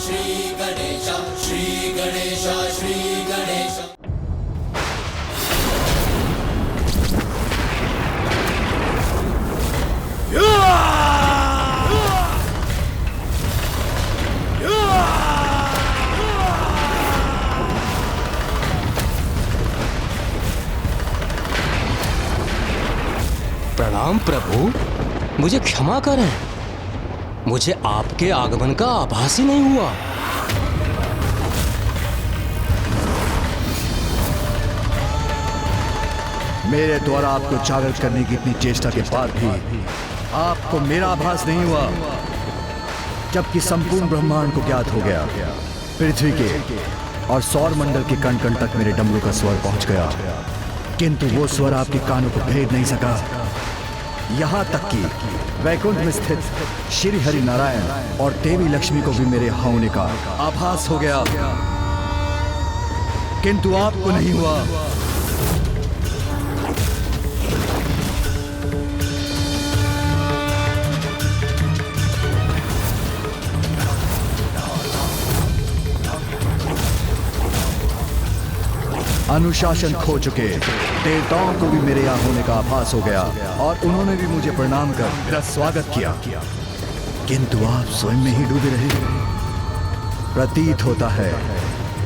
श्री गणेश, श्री गणेश, श्री गणेश। प्रणाम प्रभु, मुझे क्षमा करें। मुझे आपके आगमन का आभास ही नहीं हुआ। मेरे द्वारा आपको जागृत करने की इतनी चेष्टा के बाद भी आपको मेरा आभास नहीं हुआ, जबकि संपूर्ण ब्रह्मांड को ज्ञात हो गया। पृथ्वी के और सौर मंडल के कण कण तक मेरे डमरू का स्वर पहुंच गया, किंतु वो स्वर आपके कानों को भेद नहीं सका। यहाँ तक कि वैकुंठ में स्थित श्री हरि नारायण और देवी लक्ष्मी को भी मेरे होने का आभास हो गया, किंतु आपको नहीं हुआ। अनुशासन खो चुके देवताओं को भी मेरे यहाँ होने का आभास हो गया और उन्होंने भी मुझे प्रणाम कर मेरा स्वागत किया, किंतु आप स्वयं में ही डूबे रहे। प्रतीत होता है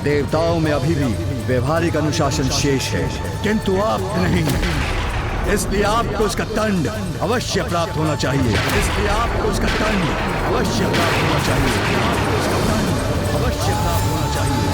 देवताओं में अभी भी व्यवहारिक अनुशासन शेष है, किंतु आप नहीं। इसलिए आपको उसका दंड अवश्य प्राप्त होना चाहिए। इसलिए आपको उसका दंड अवश्य प्राप्त होना चाहिए। आपको उसका दंड अवश्य प्राप्त होना चाहिए।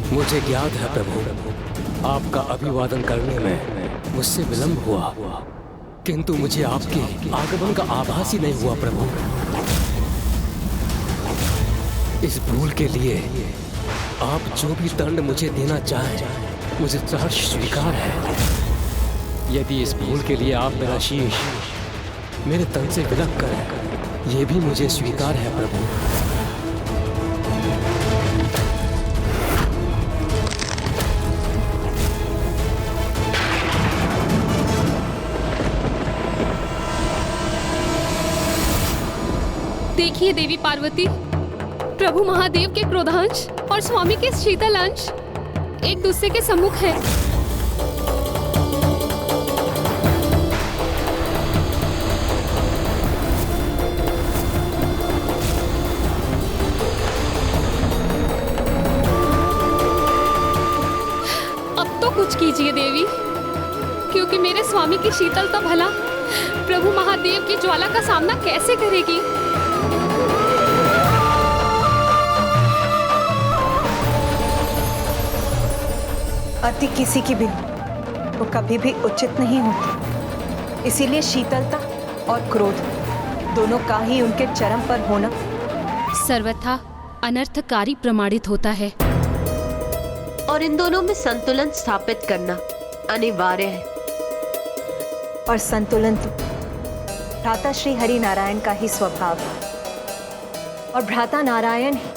मुझे ज्ञात है प्रभु, आपका अभिवादन करने में मुझसे विलंब हुआ, किंतु मुझे आपके आगमन का आभास ही नहीं हुआ प्रभु। इस भूल के लिए आप जो भी दंड मुझे देना चाहें, मुझे सहर्ष स्वीकार है। यदि इस भूल के लिए आप मेरा शीश मेरे तन से विलग करें, यह भी मुझे स्वीकार है प्रभु। देखिए देवी पार्वती, प्रभु महादेव के क्रोधांश और स्वामी के शीतल अंश एक दूसरे के सम्मुख है। अब तो कुछ कीजिए देवी, क्योंकि मेरे स्वामी की शीतलता भला प्रभु महादेव की ज्वाला का सामना कैसे करेगी। अति किसी की भी वो कभी भी उचित नहीं होती, इसीलिए शीतलता और क्रोध दोनों का ही उनके चरम पर होना सर्वथा अनर्थकारी प्रमाणित होता है, और इन दोनों में संतुलन स्थापित करना अनिवार्य है। और संतुलन तो भ्राता श्री हरि नारायण का ही स्वभाव है, और भ्राता नारायण ही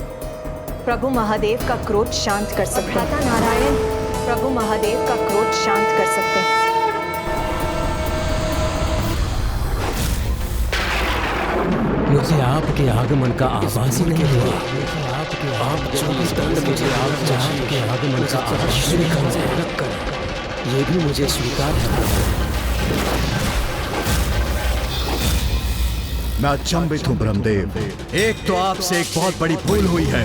प्रभु महादेव का क्रोध शांत कर सकते हैं। भ्राता नारायण प्रभु महादेव का क्रोध शांत कर सकते हैं। मुझे आपके आगमन का आभास ही नहीं हुआ। आप जो भी दंड मुझे आप चाहें के आगमन का आभास कर, ये भी मुझे स्वीकार है। मैं अचंभित हूँ ब्रह्मदेव, एक तो आपसे एक बहुत बड़ी भूल हुई है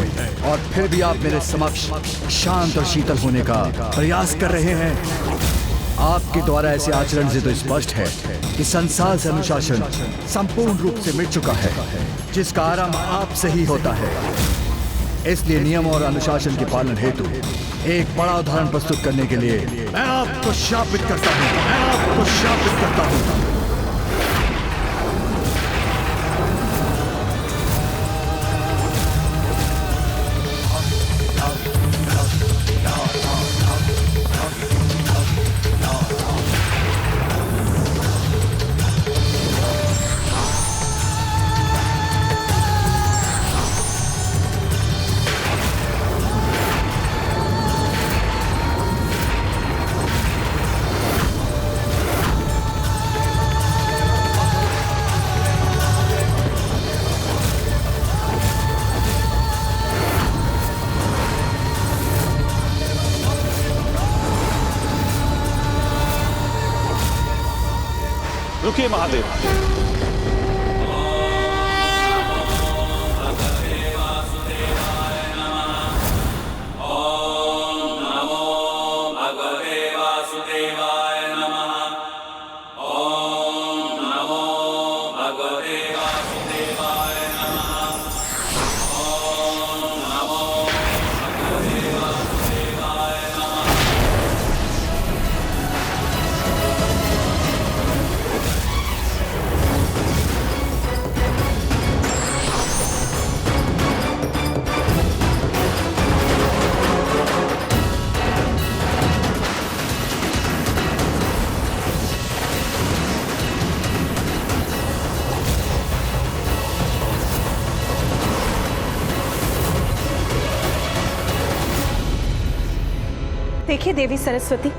और फिर भी आप मेरे समक्ष शांत और शीतल होने का प्रयास कर रहे हैं। आपके द्वारा ऐसे आचरण से तो स्पष्ट है कि संसार से अनुशासन संपूर्ण रूप से मिट चुका है, जिसका आरंभ आपसे ही होता है। इसलिए नियम और अनुशासन के पालन हेतु एक बड़ा उदाहरण प्रस्तुत करने के लिए मैं आपको शापित करता हूं। मैं आपको शापित करता हूं। रुकिए महादेव। देखिए देवी सरस्वती,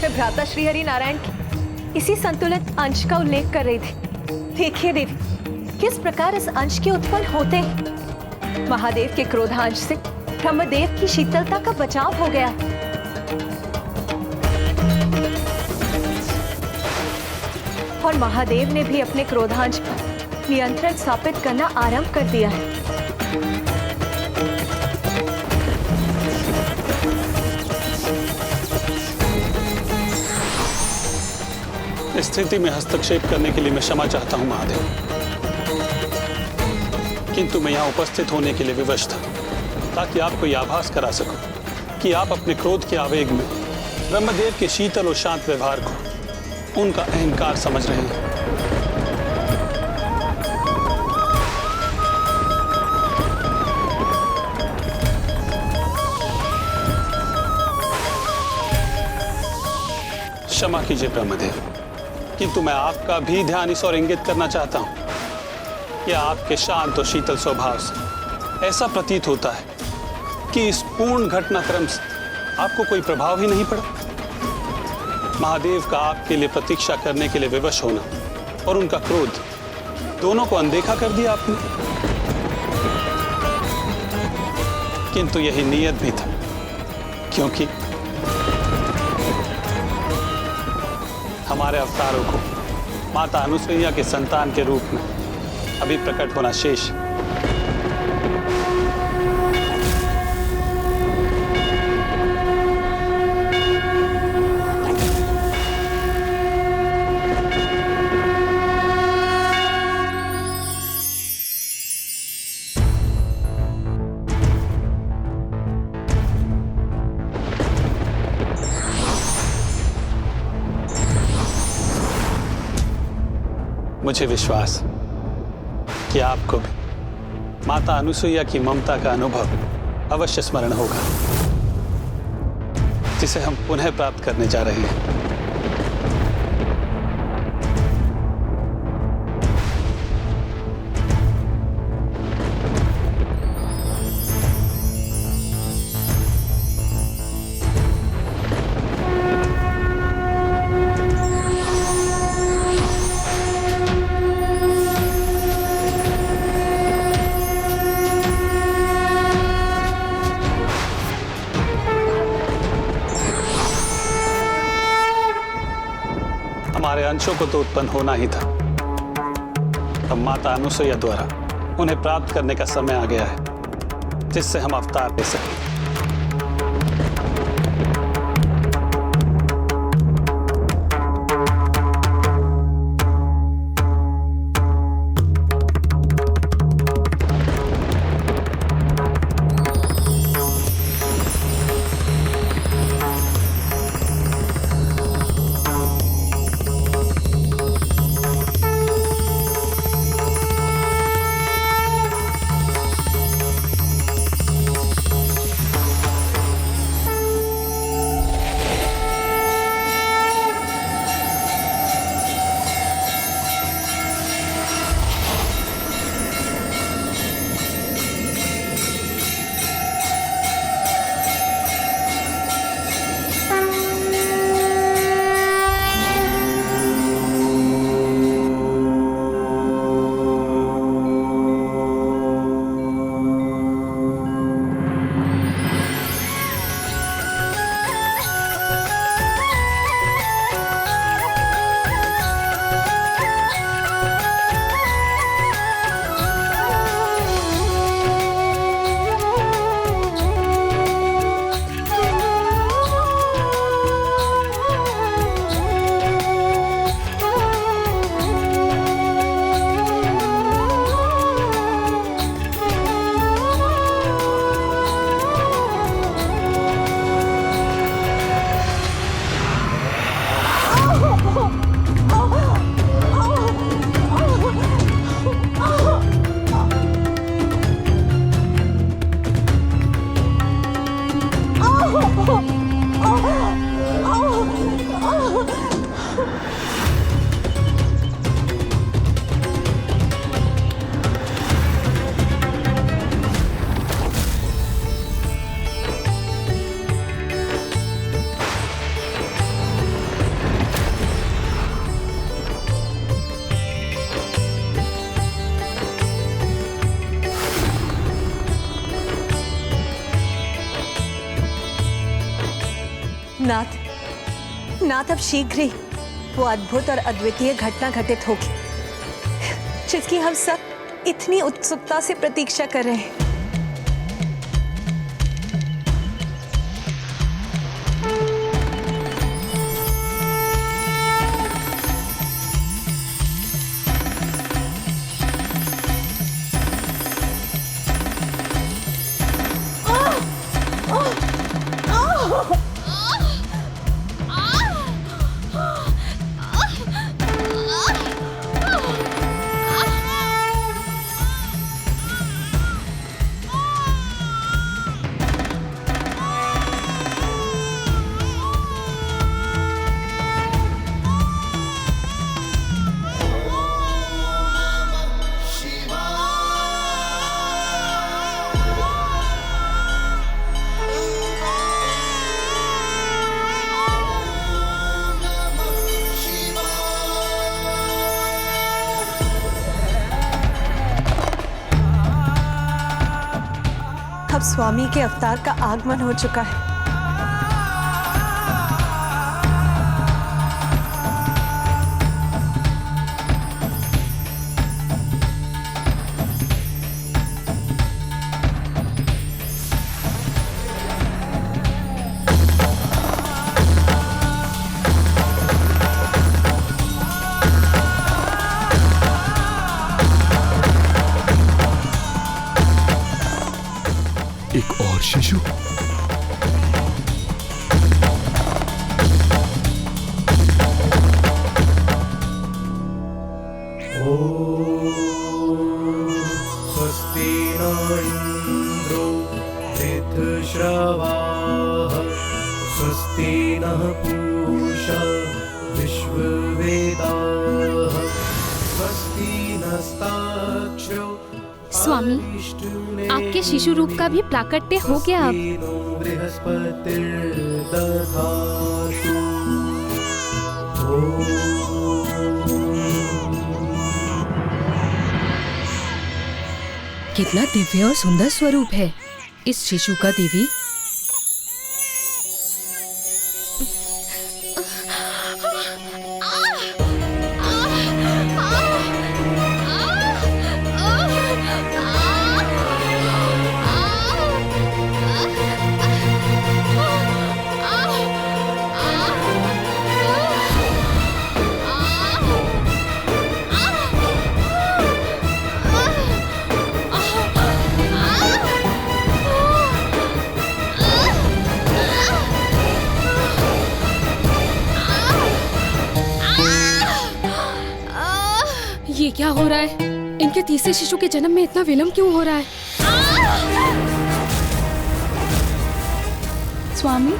मैं भ्राता श्री हरि नारायण की इसी संतुलित अंश का उल्लेख कर रही थी। देखिए देवी, किस प्रकार इस अंश के उत्पन्न होते हैं महादेव के क्रोधांश से ब्रह्मदेव की शीतलता का बचाव हो गया। और महादेव ने भी अपने क्रोधांश पर नियंत्रण स्थापित करना आरंभ कर दिया है। स्थिति में हस्तक्षेप करने के लिए मैं क्षमा चाहता हूं महादेव, किंतु मैं यहां उपस्थित होने के लिए विवश था ताकि आपको यह आभास करा सकूं कि आप अपने क्रोध के आवेग में ब्रह्मदेव के शीतल और शांत व्यवहार को उनका अहंकार समझ रहे हैं। क्षमा कीजिए ब्रह्मदेव, किंतु मैं आपका भी ध्यान इस ओर इंगित करना चाहता हूं कि आपके शांत और शीतल स्वभाव से ऐसा प्रतीत होता है कि इस पूर्ण घटनाक्रम से आपको कोई प्रभाव ही नहीं पड़ा। महादेव का आपके लिए प्रतीक्षा करने के लिए विवश होना और उनका क्रोध दोनों को अनदेखा कर दिया आपने। किंतु यही नियत भी था, क्योंकि हमारे अवतारों को माता अनुसुईया के संतान के रूप में अभी प्रकट होना शेष। मुझे विश्वास कि आपको भी माता अनुसुईया की ममता का अनुभव अवश्य स्मरण होगा, जिसे हम पुनः प्राप्त करने जा रहे हैं। हमारे अंशों को तो उत्पन्न होना ही था। अब माता अनुसुईया द्वारा उन्हें प्राप्त करने का समय आ गया है, जिससे हम अवतार ले सकें। नाथ अब शीघ्र ही वो अद्भुत और अद्वितीय घटना घटित होगी जिसकी हम सब इतनी उत्सुकता से प्रतीक्षा कर रहे हैं। अब स्वामी के अवतार का आगमन हो चुका है। एक और शिशु। स्वस्ति न इंद्रो वृद्धश्रवाः स्वस्ति नः पूषा विश्ववेदाः स्वस्ति नस्ताक्षो स्वामी, आपके शिशु रूप का भी प्राकट्य हो गया अब। कितना दिव्य और सुंदर स्वरूप है इस शिशु का देवी। ये क्या हो रहा है? इनके तीसरे शिशु के जन्म में इतना विलंब क्यों हो रहा है? स्वामी,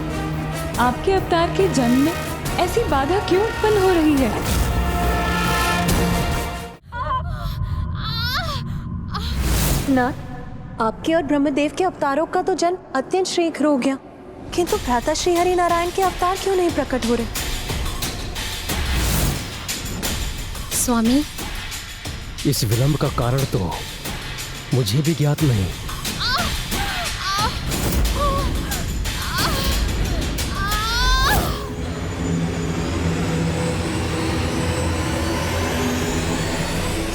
आपके अवतार के जन्म में ऐसी बाधा क्यों उत्पन्न हो रही है? नाथ, आपके और ब्रह्मदेव के अवतारों का तो जन्म अत्यंत शीघ्र हो गया, किंतु भ्राता श्री हरि नारायण के अवतार क्यों नहीं प्रकट हो रहे? स्वामी, इस विलंब का कारण तो मुझे भी ज्ञात नहीं।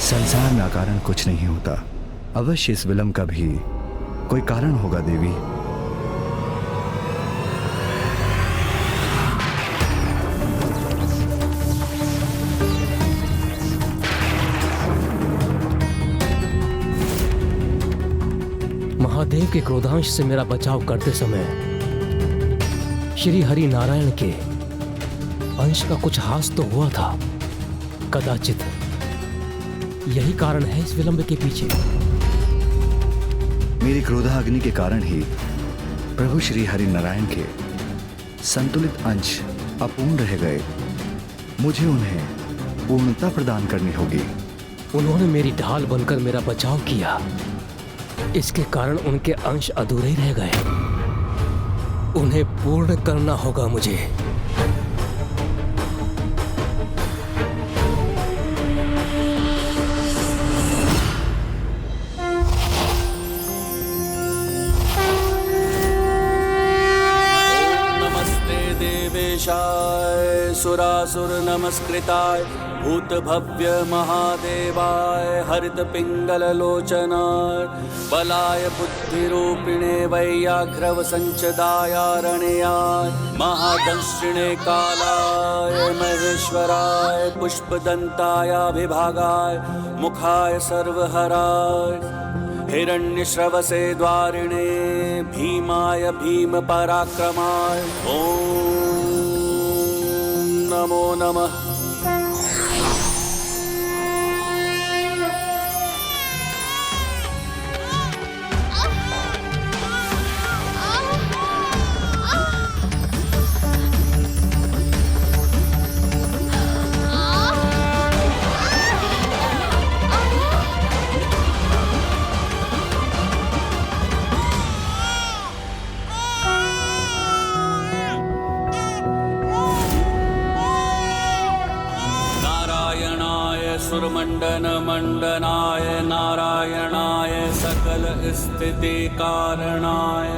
संसार में अकारण कुछ नहीं होता। अवश्य इस विलंब का भी कोई कारण होगा देवी। महादेव के क्रोधांश से मेरा बचाव करते समय श्री हरि नारायण के अंश का कुछ हास तो हुआ था। कदाचित यही कारण है इस विलंब के पीछे। मेरी क्रोधाग्नि के कारण ही प्रभु श्री हरि नारायण के संतुलित अंश अपूर्ण रह गए। मुझे उन्हें पूर्णता प्रदान करनी होगी। उन्होंने मेरी ढाल बनकर मेरा बचाव किया, इसके कारण उनके अंश अधूरे ही रह गए। उन्हें पूर्ण करना होगा मुझे। नमस्ते देव सुरासुर नमस्कृताय भूतभव्य महादेवाय हरित पिंगल लोचनाय बलाय बुद्धिरूपिणे वैयाघ्रव संचदायारण्याय महादंशिणे कालाय महेश्वराय पुष्पदंतायाभिभागाय मुखाय सर्वहराय हिरण्यश्रवसे द्वारिणे भीमाय भीम पराक्रमाय ओम नमो नमः। सुरमंडन मंडनाय नारायणाय सकल स्थिति कारणाय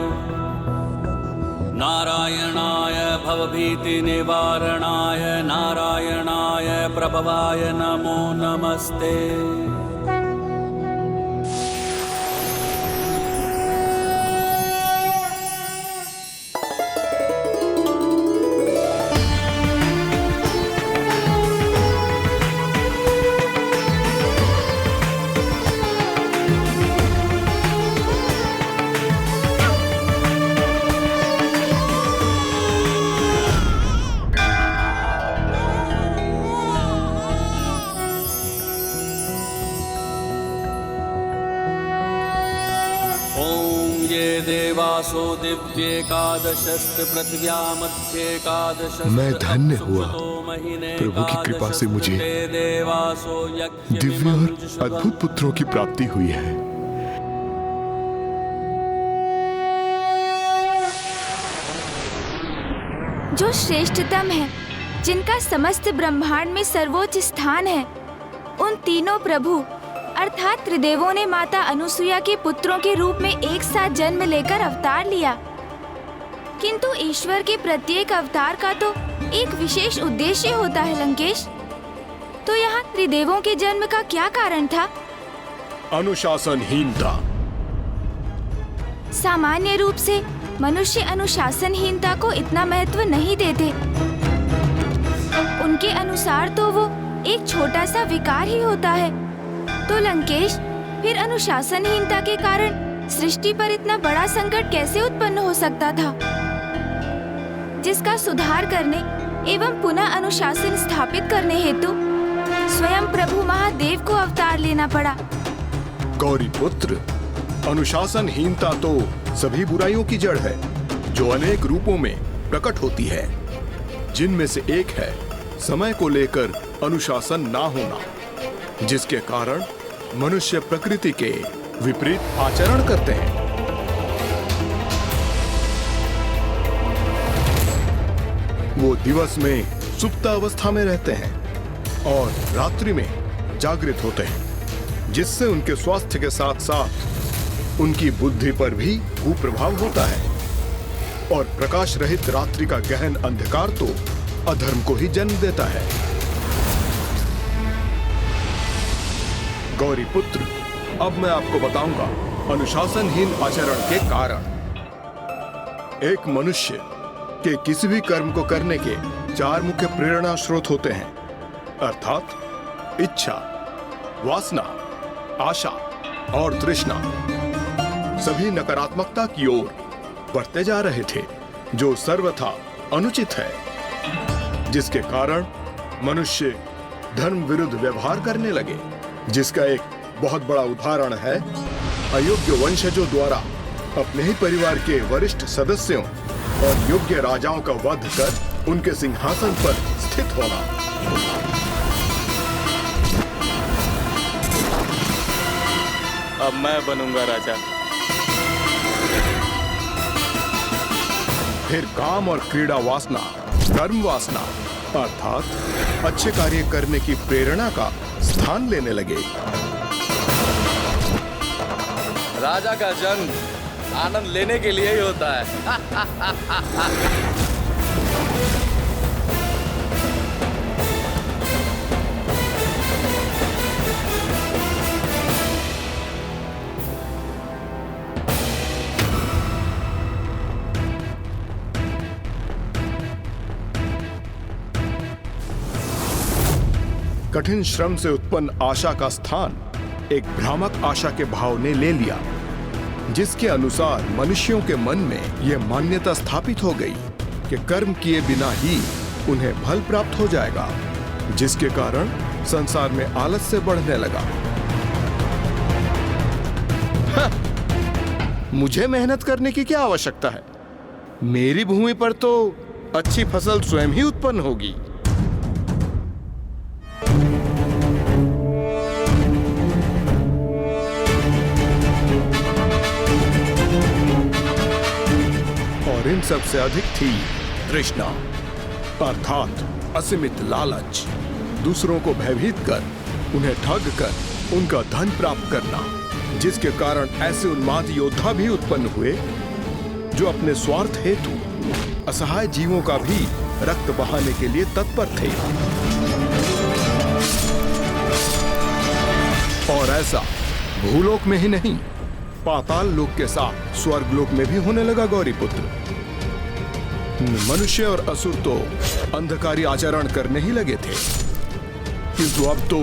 नारायणाय भवभीति निवारणाय नारायणाय प्रभवाय नमो नमस्ते। देवासो दिव्येकादशस्त पृथिव्यामध्येकादश। मैं धन्य हुआ, प्रभु की कृपा से मुझे दिव्य और अद्भुत पुत्रों की प्राप्ति हुई है। जो श्रेष्ठतम है, जिनका समस्त ब्रह्मांड में सर्वोच्च स्थान है, उन तीनों प्रभु अर्थात त्रिदेवों ने माता अनुसुईया के पुत्रों के रूप में एक साथ जन्म लेकर अवतार लिया। किंतु ईश्वर के प्रत्येक अवतार का तो एक विशेष उद्देश्य होता है लंकेश। तो यहाँ त्रिदेवों के जन्म का क्या कारण था? अनुशासनहीनता। सामान्य रूप से मनुष्य अनुशासनहीनता को इतना महत्व नहीं देते। उनके अनुसार तो वो एक छोटा सा विकार ही होता है। तो लंकेश, फिर अनुशासनहीनता के कारण सृष्टि पर इतना बड़ा संकट कैसे उत्पन्न हो सकता था, जिसका सुधार करने एवं पुनः अनुशासन स्थापित करने हेतु स्वयं प्रभु महादेव को अवतार लेना पड़ा? गौरी पुत्र, अनुशासनहीनता तो सभी बुराइयों की जड़ है, जो अनेक रूपों में प्रकट होती है, जिनमें से एक है समय को लेकर अनुशासन ना होना, जिसके कारण मनुष्य प्रकृति के विपरीत आचरण करते हैं। वो दिवस में सुप्त अवस्था में रहते हैं और रात्रि में जागृत होते हैं, जिससे उनके स्वास्थ्य के साथ साथ उनकी बुद्धि पर भी कुप्रभाव होता है। और प्रकाश रहित रात्रि का गहन अंधकार तो अधर्म को ही जन्म देता है। गौरी पुत्र, अब मैं आपको बताऊंगा अनुशासनहीन आचरण के कारण। एक मनुष्य के किसी भी कर्म को करने के 4 मुख्य प्रेरणा स्रोत होते हैं, अर्थात इच्छा, वासना, आशा और तृष्णा। सभी नकारात्मकता की ओर बढ़ते जा रहे थे, जो सर्वथा अनुचित है, जिसके कारण मनुष्य धर्म विरुद्ध व्यवहार करने लगे, जिसका एक बहुत बड़ा उदाहरण है अयोग्य वंशजों द्वारा अपने ही परिवार के वरिष्ठ सदस्यों और योग्य राजाओं का वध कर उनके सिंहासन पर स्थित होना। अब मैं बनूंगा राजा। फिर काम और क्रीड़ा वासना, कर्म वासना अर्थात अच्छे कार्य करने की प्रेरणा का स्थान लेने लगे। राजा का जन्म आनंद लेने के लिए ही होता है। कठिन श्रम से उत्पन्न आशा का स्थान एक भ्रामक आशा के भाव ने ले लिया, जिसके अनुसार मनुष्यों के मन में यह मान्यता स्थापित हो गई कि कर्म किए बिना ही उन्हें फल प्राप्त हो जाएगा, जिसके कारण संसार में आलस्य बढ़ने लगा। मुझे मेहनत करने की क्या आवश्यकता है? मेरी भूमि पर तो अच्छी फसल स्वयं ही उत्पन्न होगी। और इन सबसे अधिक थी तृष्णा, अर्थात असीमित लालच, दूसरों को भयभीत कर, उन्हें ठग कर उनका धन प्राप्त करना, जिसके कारण ऐसे उन्माद योद्धा भी उत्पन्न हुए जो अपने स्वार्थ हेतु असहाय जीवों का भी रक्त बहाने के लिए तत्पर थे। और ऐसा भूलोक में ही नहीं, पाताल लोक के साथ स्वर्ग लोक में भी होने लगा। गौरीपुत्र, मनुष्य और असुर तो अंधकारी आचरण करने ही लगे थे, किंतु अब तो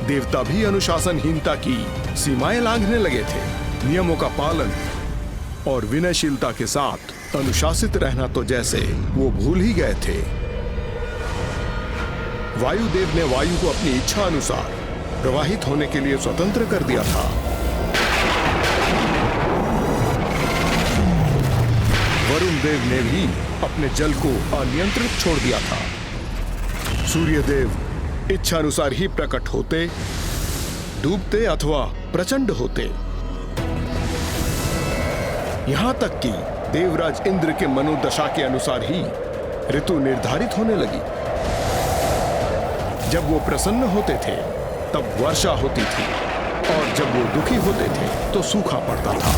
देवता भी अनुशासनहीनता की सीमाएं लांघने लगे थे। नियमों का पालन और विनयशीलता के साथ अनुशासित रहना तो जैसे वो भूल ही गए थे। वायुदेव ने वायु को अपनी इच्छा अनुसार प्रवाहित होने के लिए स्वतंत्र कर दिया था। वरुण देव ने भी अपने जल को अनियंत्रित छोड़ दिया था। सूर्यदेव इच्छा अनुसार ही प्रकट होते, डूबते अथवा प्रचंड होते। यहां तक कि देवराज इंद्र के मनोदशा के अनुसार ही ऋतु निर्धारित होने लगी। जब वो प्रसन्न होते थे तब वर्षा होती थी, और जब वो दुखी होते थे तो सूखा पड़ता था।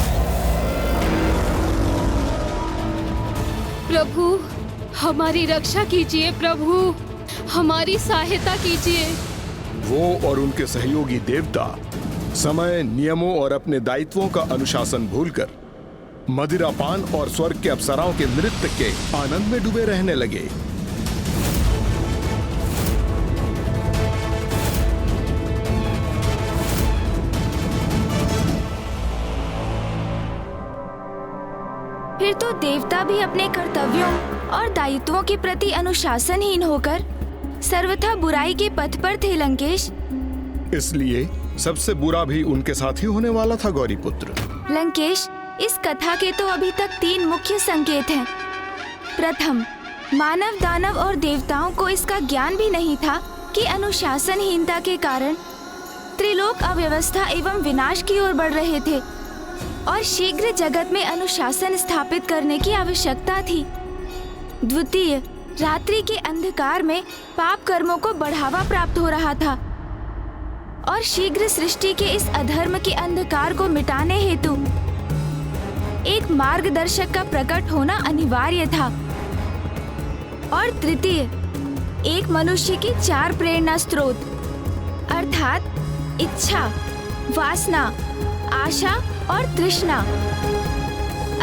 प्रभु, हमारी रक्षा कीजिए। प्रभु, हमारी सहायता कीजिए। वो और उनके सहयोगी देवता समय, नियमों और अपने दायित्वों का अनुशासन भूलकर मदिरापान और स्वर्ग के अप्सराओं के नृत्य के आनंद में डूबे रहने लगे। फिर तो देवता भी अपने कर्तव्यों और दायित्वों के प्रति अनुशासनहीन होकर सर्वथा बुराई के पथ पर थे लंकेश। इसलिए सबसे बुरा भी उनके साथ ही होने वाला था। गौरीपुत्र, लंकेश, इस कथा के तो अभी तक 3 मुख्य संकेत हैं। प्रथम, मानव, दानव और देवताओं को इसका ज्ञान भी नहीं था कि अनुशासनहीनता के कारण त्रिलोक अव्यवस्था एवं विनाश की ओर बढ़ रहे थे और शीघ्र जगत में अनुशासन स्थापित करने की आवश्यकता थी। द्वितीय, रात्रि के अंधकार में पाप कर्मों को बढ़ावा प्राप्त हो रहा था और शीघ्र सृष्टि के इस अधर्म के अंधकार को मिटाने हेतु एक मार्गदर्शक का प्रकट होना अनिवार्य था। और तृतीय, एक मनुष्य की 4 प्रेरणा स्रोत अर्थात इच्छा, वासना, आशा और तृष्णा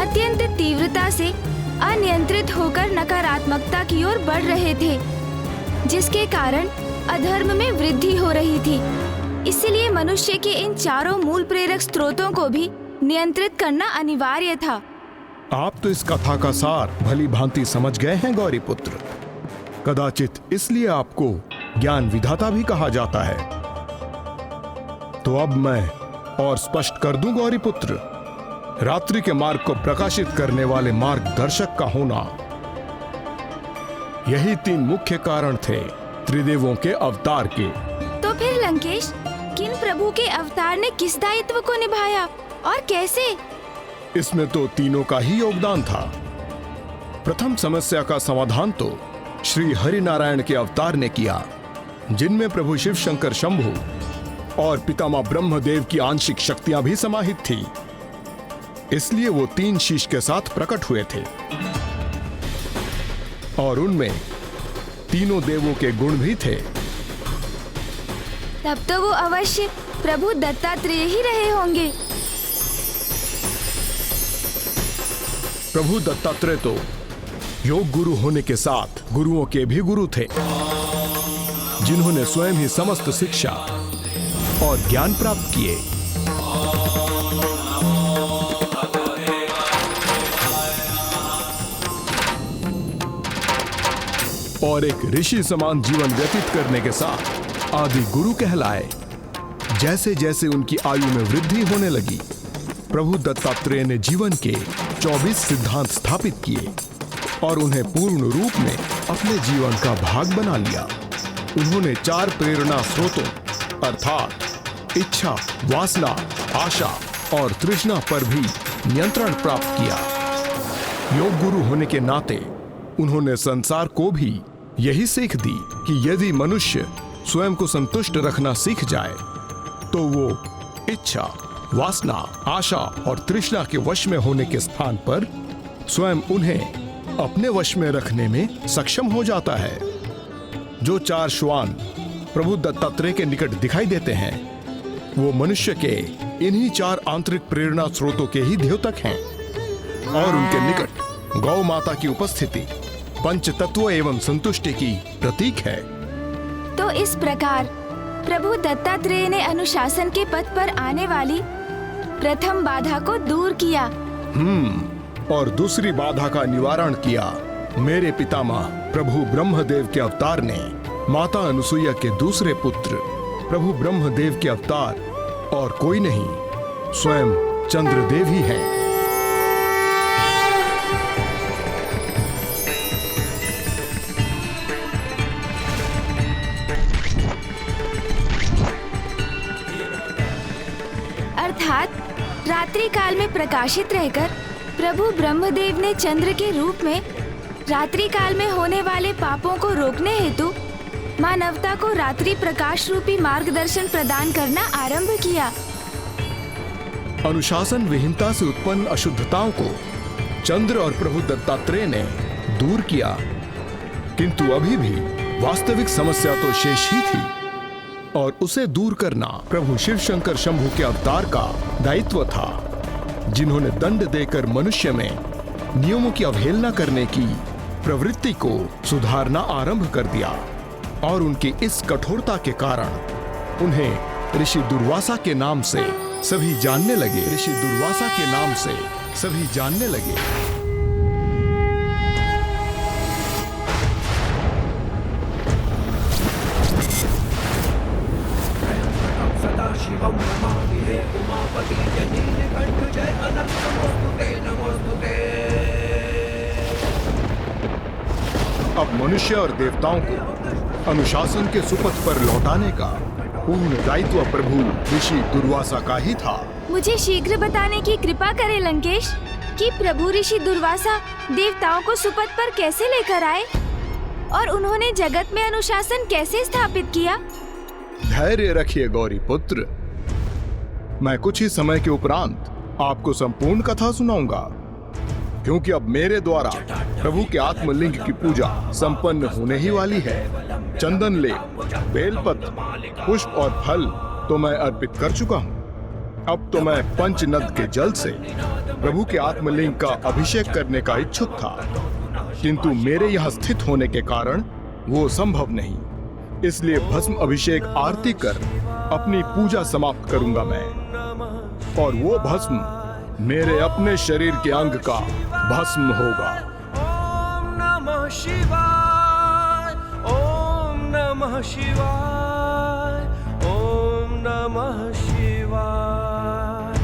अत्यंत तीव्रता से अनियंत्रित होकर नकारात्मकता की ओर बढ़ रहे थे, जिसके कारण अधर्म में वृद्धि हो रही थी। इसलिए मनुष्य के इन 4 मूल प्रेरक स्रोतों को भी नियंत्रित करना अनिवार्य था। आप तो इस कथा का सार भली भांति समझ गए हैं गौरीपुत्र। कदाचित इसलिए आपको ज्ञान विधाता भी कहा जाता है। तो अब मैं और स्पष्ट कर दूं गौरीपुत्र, रात्रि के मार्ग को प्रकाशित करने वाले मार्गदर्शक का होना, यही 3 मुख्य कारण थे त्रिदेवों के अवतार के। तो फिर लंकेश, किन प्रभु के अवतार ने किस दायित्व को निभाया और कैसे? इसमें तो तीनों का ही योगदान था। प्रथम समस्या का समाधान तो श्री हरि नारायण के अवतार ने किया, जिनमें प्रभु शिव शंकर शंभु और पितामह ब्रह्मदेव की आंशिक शक्तियां भी समाहित थी। इसलिए वो 3 शीश के साथ प्रकट हुए थे और उनमें तीनों देवों के गुण भी थे। तब तो वो अवश्य प्रभु दत्तात्रेय ही रहे होंगे। प्रभु दत्तात्रेय तो योग गुरु होने के साथ गुरुओं के भी गुरु थे। जिन्होंने स्वयं ही समस्त शिक्षा और ज्ञान प्राप्त किए। और एक ऋषि समान जीवन व्यतीत करने के साथ आदि गुरु कहलाए। जैसे जैसे उनकी आयु में वृद्धि होने लगी, प्रभु दत्तात्रेय ने जीवन के 24 सिद्धांत स्थापित किए और उन्हें पूर्ण रूप में अपने जीवन का भाग बना लिया। उन्होंने 4 प्रेरणा स्रोतों अर्थात इच्छा, वासना, आशा और तृष्णा पर भी नियंत्रण प्राप्त किया। योग गुरु होने के नाते उन्होंने संसार को भी यही सीख दी कि यदि मनुष्य स्वयं को संतुष्ट रखना सीख जाए तो वो इच्छा, वासना, आशा और तृष्णा के वश में होने के स्थान पर स्वयं उन्हें अपने वश में रखने में सक्षम हो जाता है। जो 4 श्वान प्रभु दत्तात्रेय के निकट दिखाई देते हैं, वो मनुष्य के इन्हीं 4 आंतरिक प्रेरणा स्रोतों के ही द्योतक हैं और उनके निकट गौ माता की उपस्थिति पंच तत्व एवं संतुष्टि की प्रतीक है। तो इस प्रकार प्रभु दत्तात्रेय ने अनुशासन के पथ पर आने वाली प्रथम बाधा को दूर किया। और दूसरी बाधा का निवारण किया। मेरे पितामह प्रभु ब्रह्मदेव के अवतार ने माता अनुसुईया के दूसरे पुत्र प्रभु ब्रह्मदेव के अवतार और कोई नहीं, स्वयं चंद्रदेव ही हैं। अर्थात रात्रि काल में प्रकाशित रहकर प्रभु ब्रह्मदेव ने चंद्र के रूप में रात्रि काल में होने वाले पापों को रोकने हेतु मानवता को रात्रि प्रकाश रूपी मार्गदर्शन प्रदान करना आरंभ किया। अनुशासन विहीनता से उत्पन्न अशुद्धताओं को चंद्र और प्रभु दत्तात्रेय ने दूर किया, किंतु अभी भी वास्तविक समस्या तो शेष ही थी और उसे दूर करना प्रभु शिव शंकर शंभू के अवतार का दायित्व था, जिन्होंने दंड देकर मनुष्य में नियमों की अवहेलना करने की प्रवृत्ति को सुधारना आरंभ कर दिया। और उनकी इस कठोरता के कारण उन्हें ऋषि दुर्वासा के नाम से सभी जानने लगे। ऋषि दुर्वासा के नाम से सभी जानने लगे। अब मनुष्य और देवताओं को अनुशासन के सुपथ पर लौटाने का पूर्ण दायित्व प्रभु ऋषि दुर्वासा का ही था। मुझे शीघ्र बताने की कृपा करें लंकेश कि प्रभु ऋषि दुर्वासा देवताओं को सुपथ पर कैसे लेकर आए और उन्होंने जगत में अनुशासन कैसे स्थापित किया। धैर्य रखिए गौरी पुत्र, मैं कुछ ही समय के उपरांत आपको संपूर्ण कथा सुनाऊंगा, क्योंकि अब मेरे द्वारा प्रभु के आत्मलिंग की पूजा संपन्न होने ही वाली है। चंदन लेप, बेलपत्र, पुष्प और फल तो मैं अर्पित कर चुका हूँ। अब तो मैं पंचनद के जल से प्रभु के आत्मलिंग का अभिषेक करने का इच्छुक था, किंतु मेरे यहाँ स्थित होने के कारण वो संभव नहीं। इसलिए भस्म अभिषेक आरती कर अपनी पूजा समाप्त करूंगा मैं, और वो भस्म मेरे अपने शरीर के अंग का भस्म होगा। ओम नमः शिवाय, ओम नमः शिवाय, ओम नमः शिवाय।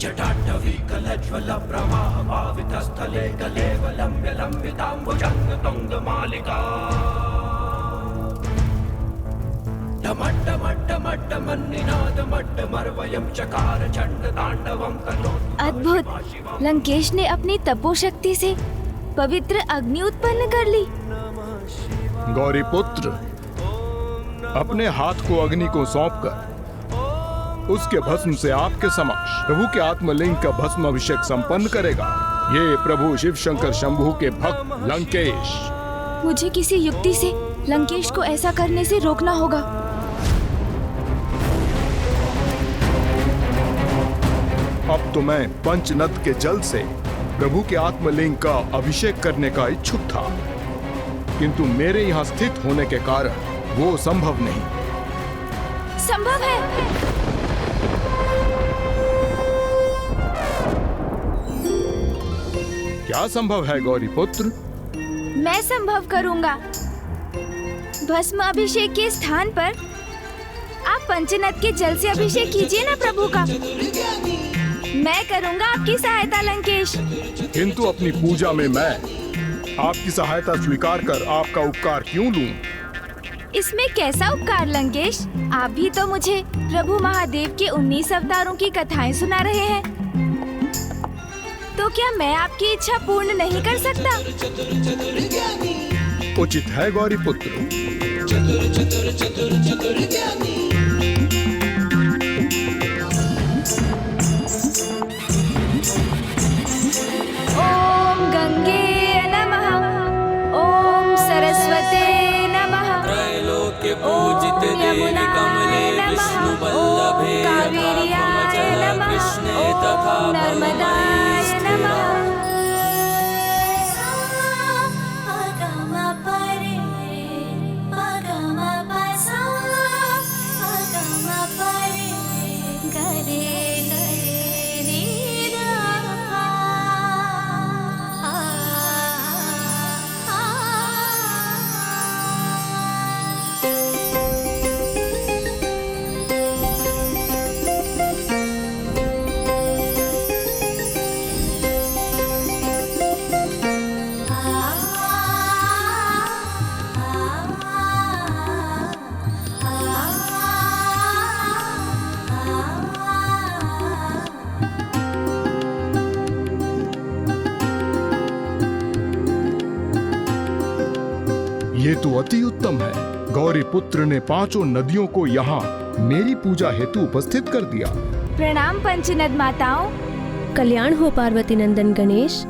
जटाटवी कलज्वल प्रवाह भावितस्थले कलेवलम्ब्य लम्बिताम्बुजंग तुंग मालिका अद्भुत! लंकेश ने अपनी तपोशक्ति से पवित्र अग्नि उत्पन्न कर ली। गौरी पुत्र, अपने हाथ को अग्नि को सौंपकर उसके भस्म से आपके समक्ष प्रभु के आत्मलिंग का भस्म अभिषेक संपन्न करेगा ये प्रभु शिव शंकर शंभू के भक्त लंकेश। मुझे किसी युक्ति से लंकेश को ऐसा करने से रोकना होगा। अब तो मैं पंचनद के जल से प्रभु के आत्मलिंग का अभिषेक करने का इच्छुक था, किंतु मेरे यहाँ स्थित होने के कारण वो संभव नहीं। संभव है। क्या संभव है गौरी पुत्र? मैं संभव करूंगा। भस्म अभिषेक के स्थान पर आप पंचनद के जल से अभिषेक कीजिए ना प्रभु का। मैं करूंगा आपकी सहायता लंकेश। किंतु अपनी पूजा में मैं आपकी सहायता स्वीकार कर आपका उपकार क्यों लूं? इसमें कैसा उपकार लंकेश? आप भी तो मुझे प्रभु महादेव के 19 अवतारों की कथाएं सुना रहे हैं। तो क्या मैं आपकी इच्छा पूर्ण नहीं कर सकता? उचित है गौरी पुत्र। ओम गंगे नमः, ओम सरस्वते नमः, ओम यमुनाय नमः, ओम कावेर्याय नमः, ओम नर्मदाय नमः। ये तो अति उत्तम है। गौरी पुत्र ने 5 नदियों को यहाँ मेरी पूजा हेतु उपस्थित कर दिया। प्रणाम पंचनद माताओं। कल्याण हो पार्वती नंदन गणेश।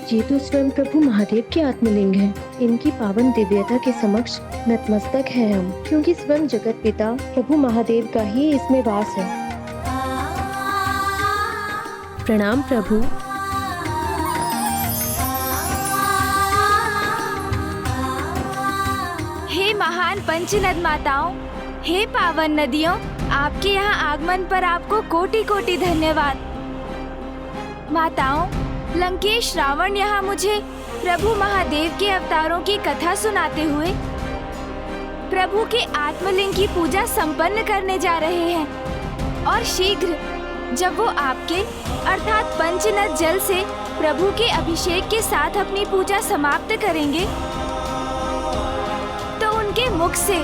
ये तो स्वयं प्रभु महादेव के आत्मलिंग है। इनकी पावन दिव्यता के समक्ष नतमस्तक है हम, क्योंकि स्वयं जगत पिता प्रभु महादेव का ही इसमें वास है। प्रणाम प्रभु। हे महान पंचनद माताओं, हे पावन नदियों, आपके यहाँ आगमन पर आपको कोटि कोटि धन्यवाद। माताओं, लंकेश रावण यहाँ मुझे प्रभु महादेव के अवतारों की कथा सुनाते हुए प्रभु के आत्मलिंग की पूजा संपन्न करने जा रहे हैं। और शीघ्र जब वो आपके अर्थात पंचनद जल से प्रभु के अभिषेक के साथ अपनी पूजा समाप्त करेंगे तो उनके मुख से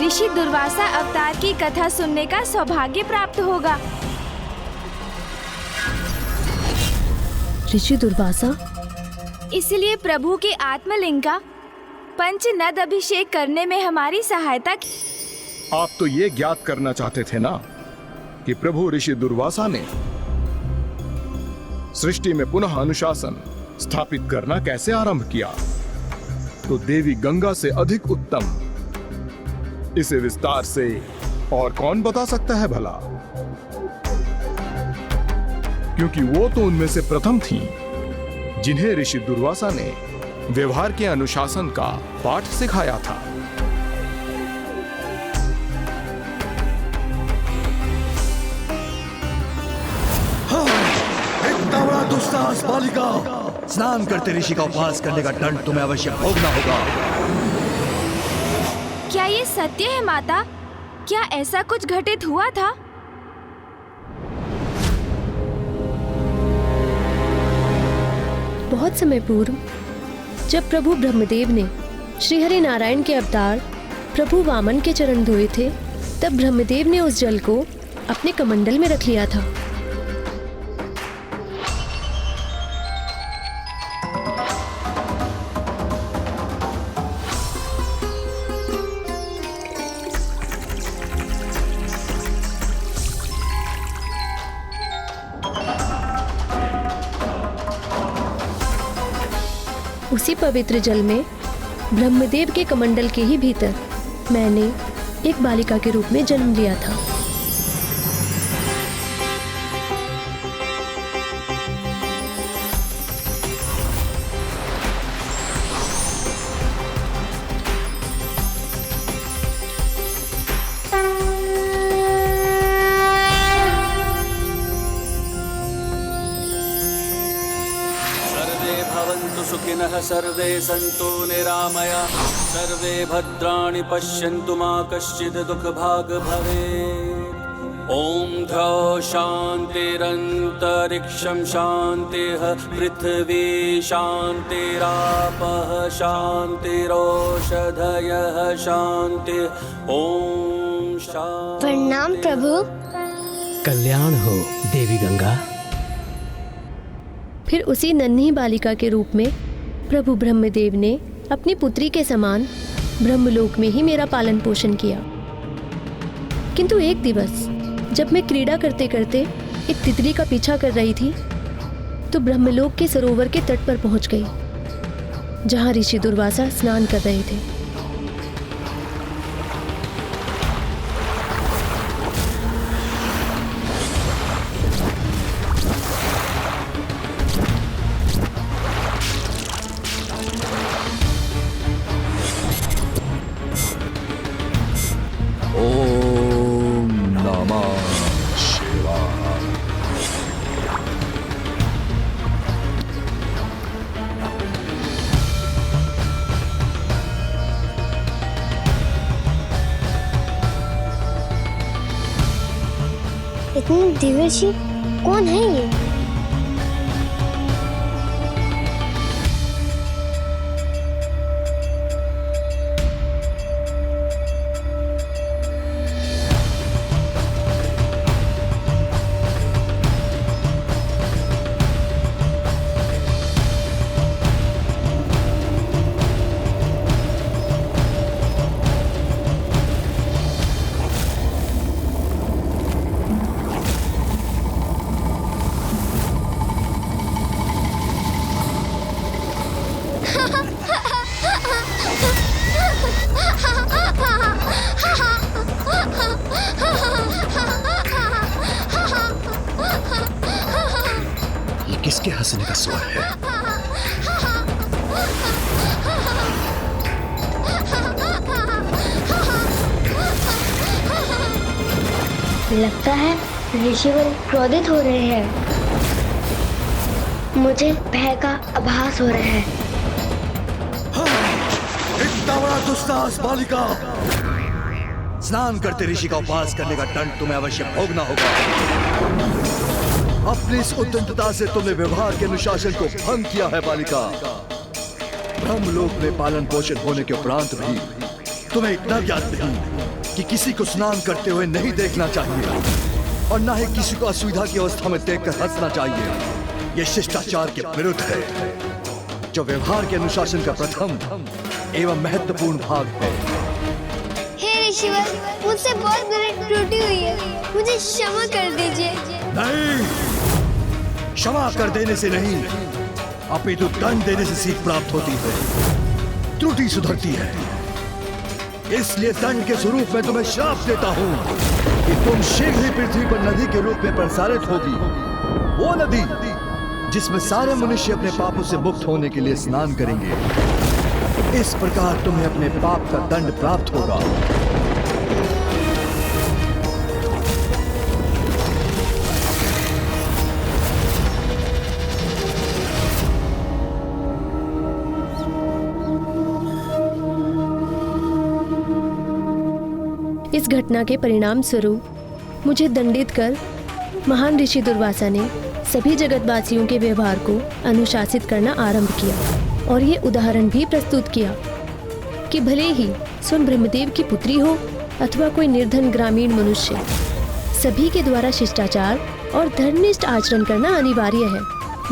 ऋषि दुर्वासा अवतार की कथा सुनने का सौभाग्य प्राप्त होगा। ऋषि दुर्वासा? इसलिए प्रभु के आत्मलिंग का पंचनद अभिषेक करने में हमारी सहायता। आप तो ये ज्ञात करना चाहते थे ना कि प्रभु ऋषि दुर्वासा ने सृष्टि में पुनः अनुशासन स्थापित करना कैसे आरंभ किया। तो देवी गंगा से अधिक उत्तम इसे विस्तार से और कौन बता सकता है भला, क्योंकि वो तो उनमें से प्रथम थी जिन्हें ऋषि दुर्वासा ने व्यवहार के अनुशासन का पाठ सिखाया था। इतना बड़ा दुस्साहस बालिका! स्नान करते ऋषि का उपवास करने का दंड तुम्हें अवश्य भोगना होगा। क्या ये सत्य है माता? क्या ऐसा कुछ घटित हुआ था? बहुत समय पूर्व जब प्रभु ब्रह्मदेव ने श्री हरि नारायण के अवतार प्रभु वामन के चरण धोए थे, तब ब्रह्मदेव ने उस जल को अपने कमंडल में रख लिया था। उसी पवित्र जल में ब्रह्मदेव के कमंडल के ही भीतर मैंने एक बालिका के रूप में जन्म लिया था। सुखिनः सर्वे सन्तु निरामया सर्वे भद्राणि पश्यन्तु मा कश्चित् दुःखभाग् भवेत्। ॐ द्यौः शान्तिरन्तरिक्षं शान्तिः पृथिवी शान्तिरापः शान्तिरोषधयः शान्तिः। ॐ शान्ति। प्रणाम प्रभु। कल्याण हो देवी गंगा। फिर उसी नन्ही बालिका के रूप में प्रभु ब्रह्मदेव ने अपनी पुत्री के समान ब्रह्मलोक में ही मेरा पालन पोषण किया। किंतु एक दिवस जब मैं क्रीड़ा करते करते एक तितली का पीछा कर रही थी तो ब्रह्मलोक के सरोवर के तट पर पहुंच गई, जहां ऋषि दुर्वासा स्नान कर रहे थे। इतने दिव्य ऋषि कौन है ये? ये किसके हंसने का स्वर है? लगता है ऋषिवर क्रोधित हो रहे हैं। मुझे भय का आभास हो रहा है। इतना बड़ा दुस्साहस बालिका! स्नान करते ऋषि का उपवास करने का दंड तुम्हें अवश्य भोगना होगा। अपनी इस उद्दंडता से तुमने व्यवहार के अनुशासन को भंग किया है बालिका। ब्रह्मलोक में पालन पोषण होने के उपरांत भी तुम्हें इतना ज्ञात नहीं कि किसी को स्नान करते हुए नहीं देखना चाहिए और न ही किसी को असुविधा की अवस्था में देखकर हंसना चाहिए। यह शिष्टाचार के विरुद्ध है, जो व्यवहार के अनुशासन का प्रथम एवं महत्वपूर्ण भाग है। हे ऋषिवर, मुझसे बहुत बड़ी त्रुटि हुई है, मुझे क्षमा कर दीजिए। नहीं, क्षमा कर देने से नहीं, अपितु दंड देने से सीख प्राप्त होती है। त्रुटि सुधरती है। इसलिए दंड के स्वरूप में तुम्हें श्राप देता हूँ कि तुम शीघ्र ही पृथ्वी पर नदी के रूप में प्रसारित होगी। वो नदी जिसमें सारे मनुष्य अपने पापों से मुक्त होने के लिए स्नान करेंगे। इस प्रकार तुम्हें अपने पाप का दंड प्राप्त होगा। इस घटना के परिणाम स्वरूप मुझे दंडित कर महान ऋषि दुर्वासा ने सभी जगतवासियों के व्यवहार को अनुशासित करना आरंभ किया और ये उदाहरण भी प्रस्तुत किया कि भले ही स्वयं ब्रह्मदेव की पुत्री हो अथवा कोई निर्धन ग्रामीण मनुष्य, सभी के द्वारा शिष्टाचार और धर्मनिष्ठ आचरण करना अनिवार्य है,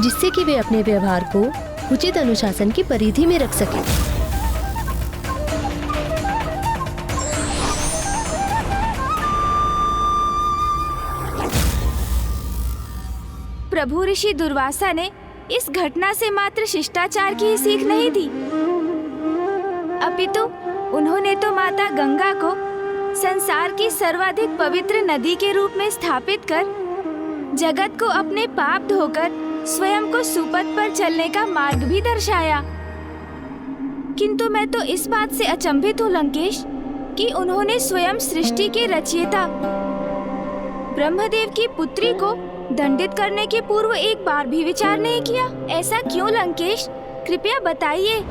जिससे कि वे अपने व्यवहार को उचित अनुशासन की परिधि में रख सकें। प्रभु ऋषि दुर्वासा ने इस घटना से मात्र शिष्टाचार की ही सीख नहीं दी, अपितु उन्होंने तो माता गंगा को संसार की सर्वाधिक पवित्र नदी के रूप में स्थापित कर जगत को अपने पाप धोकर स्वयं को सुपथ पर चलने का मार्ग भी दर्शाया। किंतु मैं तो इस बात से अचंभित हूँ लंकेश कि उन्होंने स्वयं सृष्टि के रचयिता ब्रह्मदेव की पुत्री को दंडित करने के पूर्व एक बार भी विचार नहीं किया। ऐसा क्यों लंकेश, कृपया बताइए।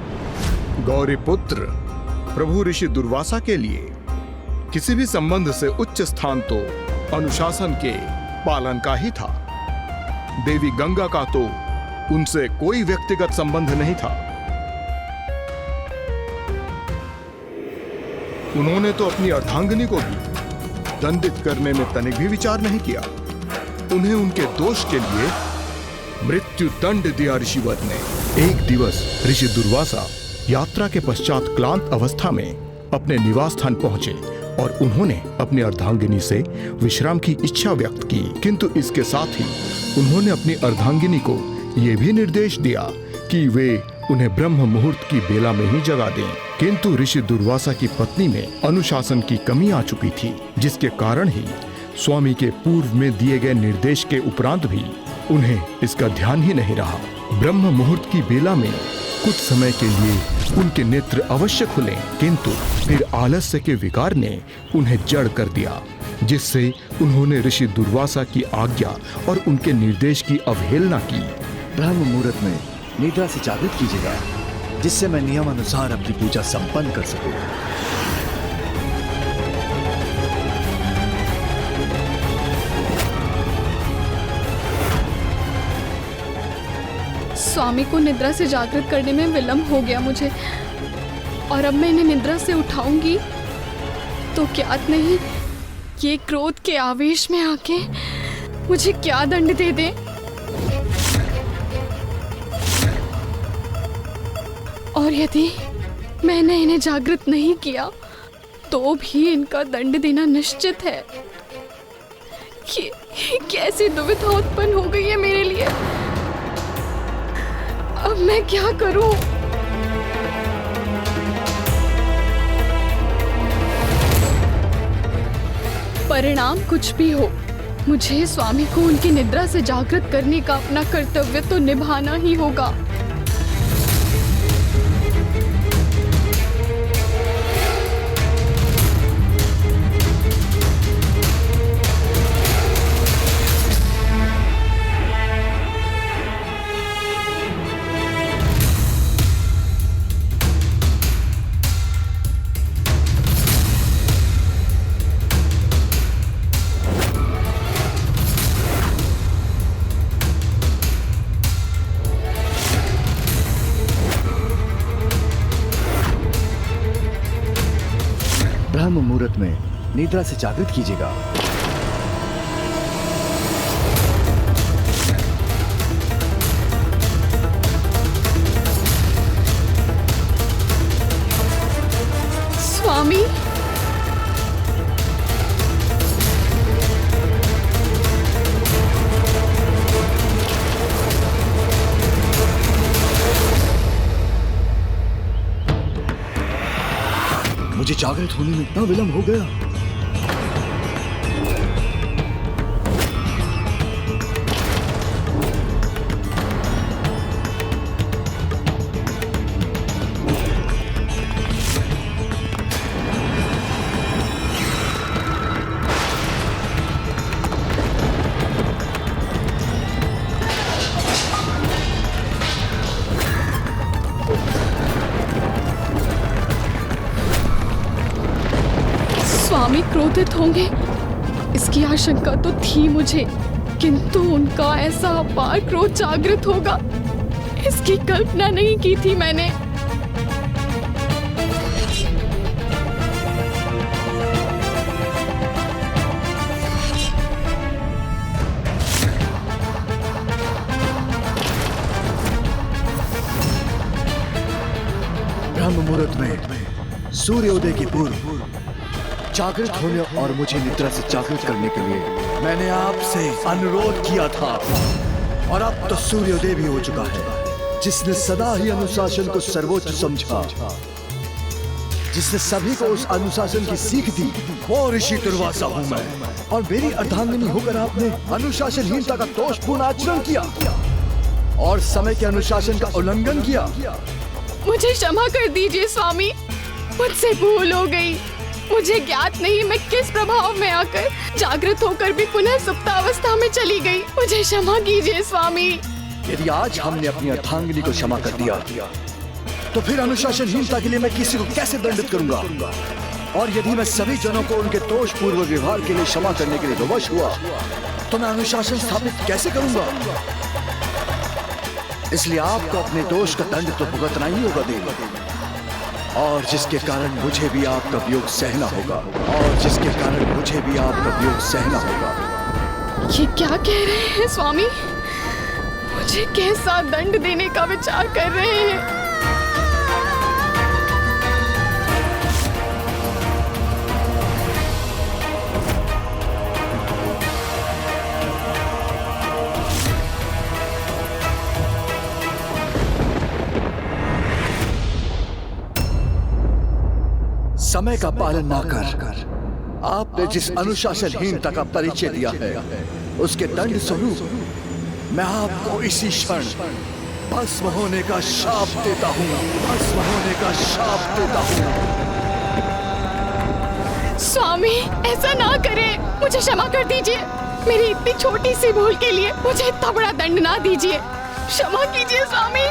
गौरी पुत्र, प्रभु ऋषि दुर्वासा के लिए किसी भी संबंध से उच्च स्थान तो अनुशासन के पालन का ही था। देवी गंगा का तो उनसे कोई व्यक्तिगत संबंध नहीं था। उन्होंने तो अपनी अर्धांगिनी को भी दंडित करने में तनिक भी विचार नहीं किया। उन्हें उनके दोष के लिए मृत्यु दंड दिया ऋषिवर ने। एक दिवस ऋषि दुर्वासा यात्रा के पश्चात क्लांत अवस्था में अपने निवास स्थान पहुंचे और उन्होंने अपनी अर्धांगिनी से विश्राम की इच्छा व्यक्त की, किंतु इसके साथ ही उन्होंने अपनी अर्धांगिनी को यह भी निर्देश दिया कि वे उन्हें ब्रह्म मुहूर्त की बेला में ही जगा दें। किंतु ऋषि दुर्वासा की पत्नी में अनुशासन की कमी आ चुकी थी, जिसके कारण ही स्वामी के पूर्व में दिए गए निर्देश के उपरांत भी उन्हें इसका ध्यान ही नहीं रहा। ब्रह्म मुहूर्त की बेला में कुछ समय के लिए उनके नेत्र अवश्य खुले, किंतु फिर आलस्य के विकार ने उन्हें जड़ कर दिया, जिससे उन्होंने ऋषि दुर्वासा की आज्ञा और उनके निर्देश की अवहेलना की। ब्रह्म मुहूर्त में निद्रा से जागृत कीजिएगा, जिससे मैं नियम अनुसार अपनी पूजा संपन्न कर सकूं। स्वामी को निद्रा से जागृत करने में विलंब हो गया मुझे, और अब मैं इन्हें निद्रा से उठाऊंगी तो क्या नहीं ये क्रोध के आवेश में आके मुझे क्या दंड दे दे। और यदि मैंने इन्हें जागृत नहीं किया तो भी इनका दंड देना निश्चित है। ये कैसी दुविधा उत्पन्न हो गई है मेरे लिए। अब मैं क्या करूं? परिणाम कुछ भी हो, मुझे स्वामी को उनकी निद्रा से जागृत करने का अपना कर्तव्य तो निभाना ही होगा। ब्रह्म मुहूर्त में निद्रा से जागृत कीजिएगा। स्वामी, मुझे जागृत होने में इतना विलंब हो गया। स्वामी क्रोधित होंगे, इसकी आशंका तो थी मुझे, किंतु उनका ऐसा अपार क्रोध जागृत होगा, इसकी कल्पना नहीं की थी मैंने। ब्रह्म मुहूर्त में सूर्योदय के पूर्व जागृत होने और मुझे निद्रा से जागृत करने के लिए मैंने आपसे अनुरोध किया था, और अब तो सूर्योदय भी हो चुका है। जिसने सदा ही अनुशासन को सर्वोच्च समझा, जिसने सभी को उस अनुशासन की सीख दी, वो ऋषि दुर्वासा हूं मैं। और मेरी अर्धांगिनी होकर आपने अनुशासनहीनता का दोषपूर्ण आचरण किया और समय के अनुशासन का उल्लंघन किया। मुझे क्षमा कर दीजिए स्वामी, मुझसे भूल हो गई। मुझे ज्ञात नहीं मैं किस प्रभाव में आकर जागृत होकर भी पुनः सुप्तावस्था में चली गई। मुझे क्षमा कीजिए स्वामी। यदि आज हमने अपनी अर्धांगिनी को क्षमा कर दिया तो फिर अनुशासनहीनता के लिए मैं किसी को कैसे दंडित करूंगा? और यदि मैं सभी जनों को उनके दोषपूर्ण व्यवहार के लिए क्षमा करने के लिए विवश हुआ तो मैं अनुशासन स्थापित कैसे करूंगा? इसलिए आपको अपने दोष का दंड तो भुगतना ही होगा देव, और जिसके कारण मुझे भी आपका वियोग सहना होगा, और जिसके कारण मुझे भी आपका वियोग सहना होगा। ये क्या कह रहे हैं स्वामी? मुझे कैसा दंड देने का विचार कर रहे हैं? समय का पालन ना कर आपने जिस अनुशासनहीनता का परिचय दिया है, उसके दंड स्वरूप मैं आपको इसी क्षण भस्म होने का शाप देता हूँ, भस्म होने का शाप देता हूँ। स्वामी ऐसा ना करें, मुझे क्षमा कर दीजिए। मेरी इतनी छोटी सी भूल के लिए मुझे इतना बड़ा दंड ना दीजिए। क्षमा कीजिए स्वामी।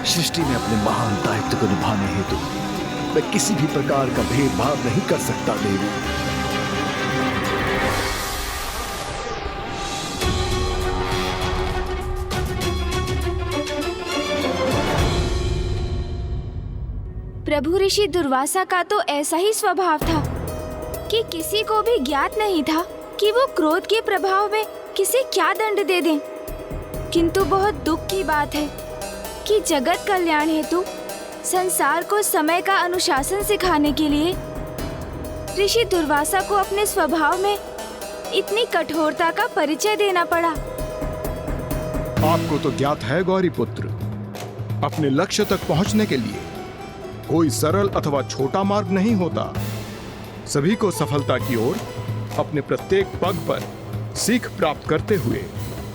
सृष्टि में अपने महान दायित्व को निभाने हेतु मैं किसी भी प्रकार का भेदभाव नहीं कर सकता देवी। प्रभु ऋषि दुर्वासा का तो ऐसा ही स्वभाव था कि किसी को भी ज्ञात नहीं था कि वो क्रोध के प्रभाव में किसे क्या दंड दे दें। किंतु बहुत दुख की बात है कि जगत कल्याण हेतु संसार को समय का अनुशासन सिखाने के लिए ऋषि दुर्वासा को अपने स्वभाव में इतनी कठोरता का परिचय देना पड़ा। आपको तो ज्ञात है गौरी पुत्र, अपने लक्ष्य तक पहुंचने के लिए कोई सरल अथवा छोटा मार्ग नहीं होता। सभी को सफलता की ओर अपने प्रत्येक पग पर सीख प्राप्त करते हुए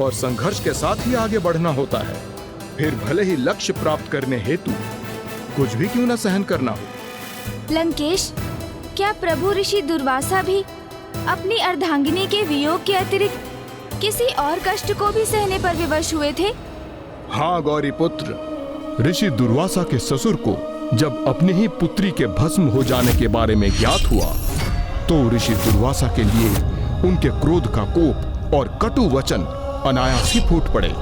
और संघर्ष के साथ ही आगे बढ़ना होता है। फिर भले ही लक्ष्य प्राप्त करने हेतु कुछ भी क्यों न सहन करना हो। लंकेश, क्या प्रभु ऋषि दुर्वासा भी अपनी अर्धांगिनी के वियोग के अतिरिक्त किसी और कष्ट को भी सहने पर विवश हुए थे? हाँ गौरी पुत्र, ऋषि दुर्वासा के ससुर को जब अपनी ही पुत्री के भस्म हो जाने के बारे में ज्ञात हुआ तो ऋषि दुर्वासा के लिए उनके क्रोध का कोप और कटु वचन अनायास ही फूट पड़े।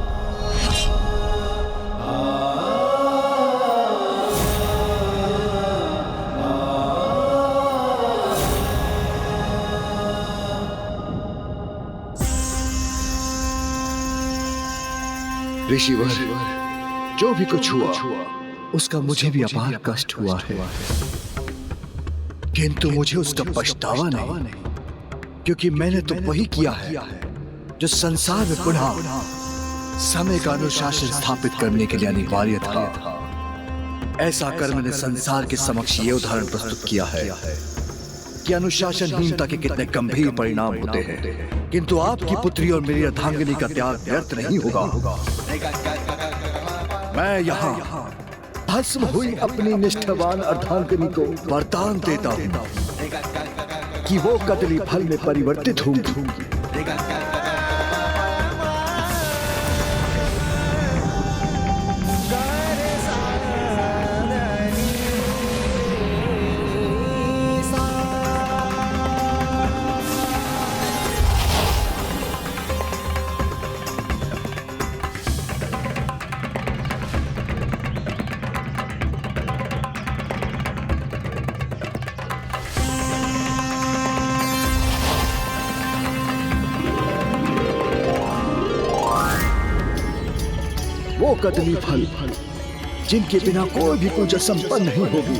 ऋषिवर, जो भी कुछ हुआ उसका मुझे भी अपार कष्ट हुआ है, किंतु मुझे उसका पछतावा नहीं, क्योंकि मैंने तो वही किया है जो संसार में पुनः समय का अनुशासन स्थापित करने के लिए अनिवार्य था। ऐसा कर मैंने संसार के समक्ष ये उदाहरण प्रस्तुत किया है कि अनुशासनहीनता के कितने गंभीर परिणाम होते हैं, किंतु आपकी पुत्री और मेरी अर्धांगिनी का त्याग व्यर्थ नहीं होगा। मैं यहाँ भस्म हुई अपनी निष्ठावान अर्धांगिनी को वरदान देता हूँ कि वो कदली फल में परिवर्तित होंगी। वो कदली फल जिनके बिना कोई भी पूजा संपन्न नहीं होगी।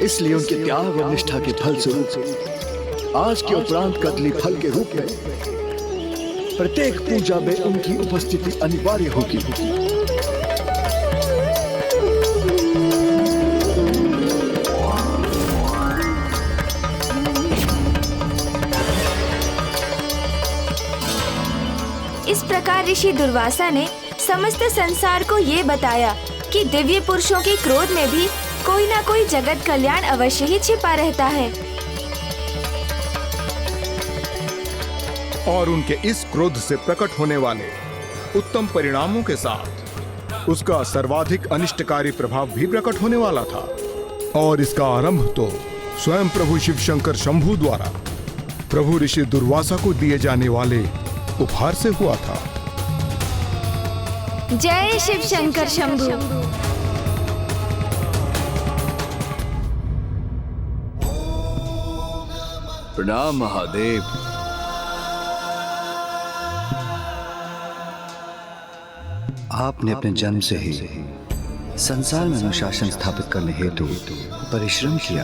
इसलिए उनके त्याग और निष्ठा के फल स्वरूप आज के उपरांत कदली फल के रूप में प्रत्येक पूजा में उनकी उपस्थिति अनिवार्य होगी। इस प्रकार ऋषि दुर्वासा ने समस्त संसार को ये बताया कि दिव्य पुरुषों के क्रोध में भी कोई ना कोई जगत कल्याण अवश्य ही छिपा रहता है और उनके इस क्रोध से प्रकट होने वाले उत्तम परिणामों के साथ उसका सर्वाधिक अनिष्टकारी प्रभाव भी प्रकट होने वाला था। और इसका आरंभ तो स्वयं प्रभु शिव शंकर शंभु द्वारा प्रभु ऋषि दुर्वासा को दिए जाने वाले उपहार से हुआ था। जय शिव शंकर शंभु। प्रणाम महादेव। आपने अपने जन्म से ही संसार में अनुशासन स्थापित करने हेतु परिश्रम किया,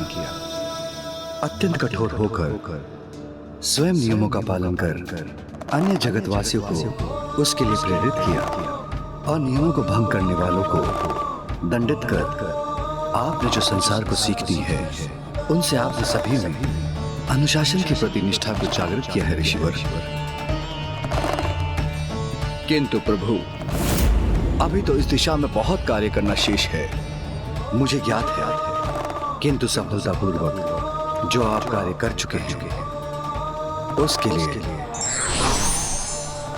अत्यंत कठोर होकर स्वयं नियमों का पालन कर अन्य जगतवासियों को उसके लिए प्रेरित किया और नियमों को भंग करने वालों को दंडित कर आपने जो संसार को सीख दी है उनसे आपने सभी में अनुशासन के प्रति निष्ठा को जागृत किया है ऋषिवर। किंतु प्रभु अभी तो इस दिशा में बहुत कार्य करना शेष है, मुझे ज्ञात है। किंतु सफलतापूर्वक जो आप कार्य कर चुके हैं उसके लिए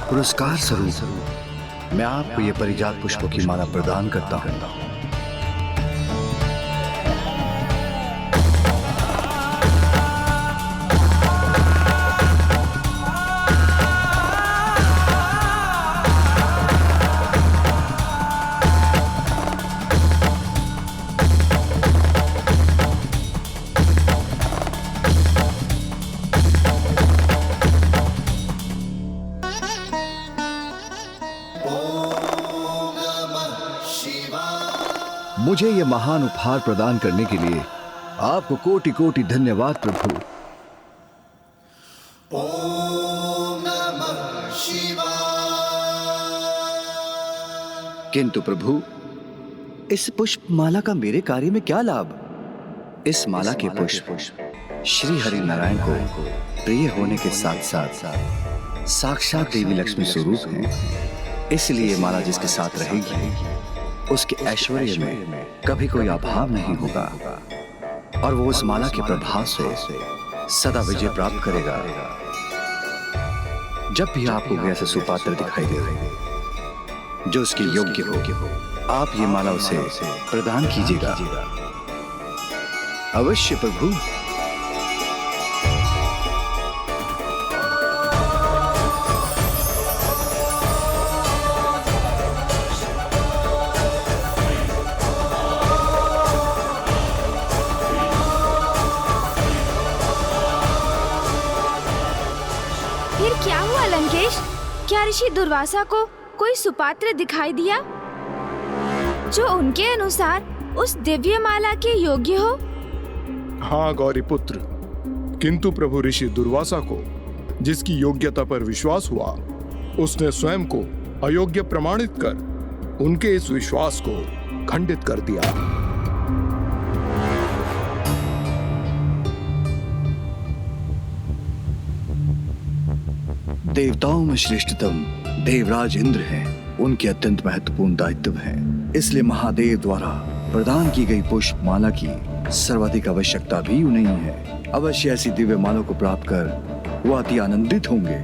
पुरस्कार स्वरूप मैं आपको ये परिजात पुष्पों की माला प्रदान करता हूँ। मुझे ये महान उपहार प्रदान करने के लिए आपको कोटि कोटि धन्यवाद प्रभु। ओम नमः शिवाय। किंतु प्रभु इस पुष्प माला का मेरे कार्य में क्या लाभ? इस माला के पुष्प श्री हरि नारायण को प्रिय होने के साथ साथ साक्षात देवी लक्ष्मी स्वरूप हैं। इसलिए ये माला जिसके साथ रहेगी उसके ऐश्वर्य में कभी कोई अभाव नहीं होगा और वो उस माला के प्रभाव से सदा विजय प्राप्त करेगा। जब भी आपको कोई ऐसा सुपात्र दिखाई दे जो उसके योग्य हो, आप ये माला उसे प्रदान कीजिएगा। अवश्य प्रभु। क्या हुआ लंकेश? क्या ऋषि दुर्वासा को कोई सुपात्र दिखाई दिया जो उनके अनुसार उस दिव्य माला के योग्य हो? हाँ गौरी पुत्र, किंतु प्रभु ऋषि दुर्वासा को जिसकी योग्यता पर विश्वास हुआ उसने स्वयं को अयोग्य प्रमाणित कर उनके इस विश्वास को खंडित कर दिया। देवताओं में श्रेष्ठतम देवराज इंद्र हैं, उनके अत्यंत महत्वपूर्ण दायित्व है। इसलिए महादेव द्वारा प्रदान की गई पुष्प माला की सर्वाधिक आवश्यकता भी उन्हें है। अवश्य ऐसी दिव्य माला को प्राप्त कर वो अति आनंदित होंगे।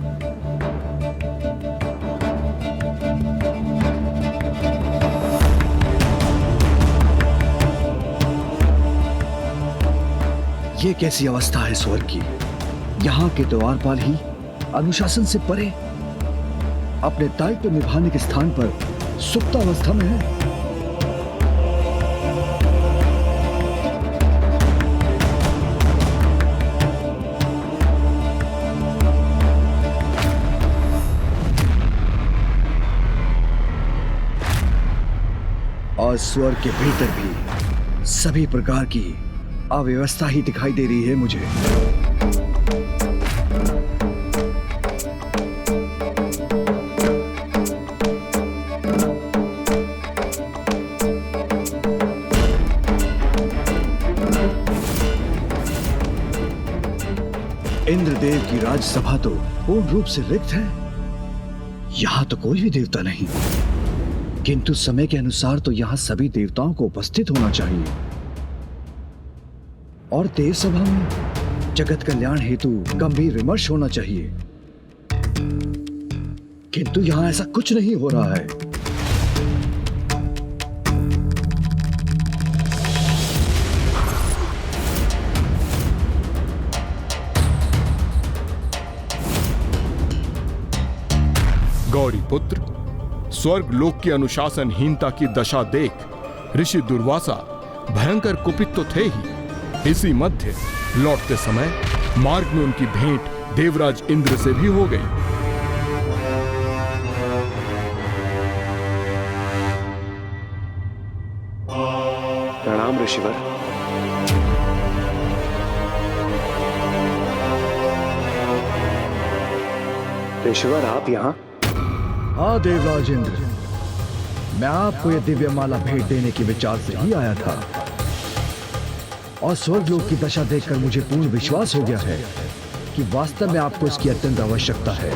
ये कैसी अवस्था है स्वर्ग की? यहाँ के द्वारपाल ही अनुशासन से परे अपने दायित्व निभाने के स्थान पर सुप्तावस्था में है। और स्वर्ग के भीतर भी सभी प्रकार की अव्यवस्था ही दिखाई दे रही है मुझे। इंद्रदेव की राजसभा तो पूर्ण रूप से रिक्त है। यहां तो कोई भी देवता नहीं, किंतु समय के अनुसार तो यहां सभी देवताओं को उपस्थित होना चाहिए और देव सभा में जगत कल्याण हेतु गंभीर विमर्श होना चाहिए, किंतु यहां ऐसा कुछ नहीं हो रहा है। गौरी पुत्र, स्वर्ग लोक की अनुशासनहीनता की दशा देख ऋषि दुर्वासा भयंकर कुपित तो थे ही, इसी मध्य लौटते समय मार्ग में उनकी भेंट देवराज इंद्र से भी हो गई। प्रणाम ऋषिवर। ऋषिवर आप यहाँ? हाँ देवराज इंद्र, मैं आपको यह दिव्य माला भेंट देने के विचार से ही आया था और स्वर्गलोक की दशा देखकर मुझे पूर्ण विश्वास हो गया है कि वास्तव में आपको इसकी अत्यंत आवश्यकता है।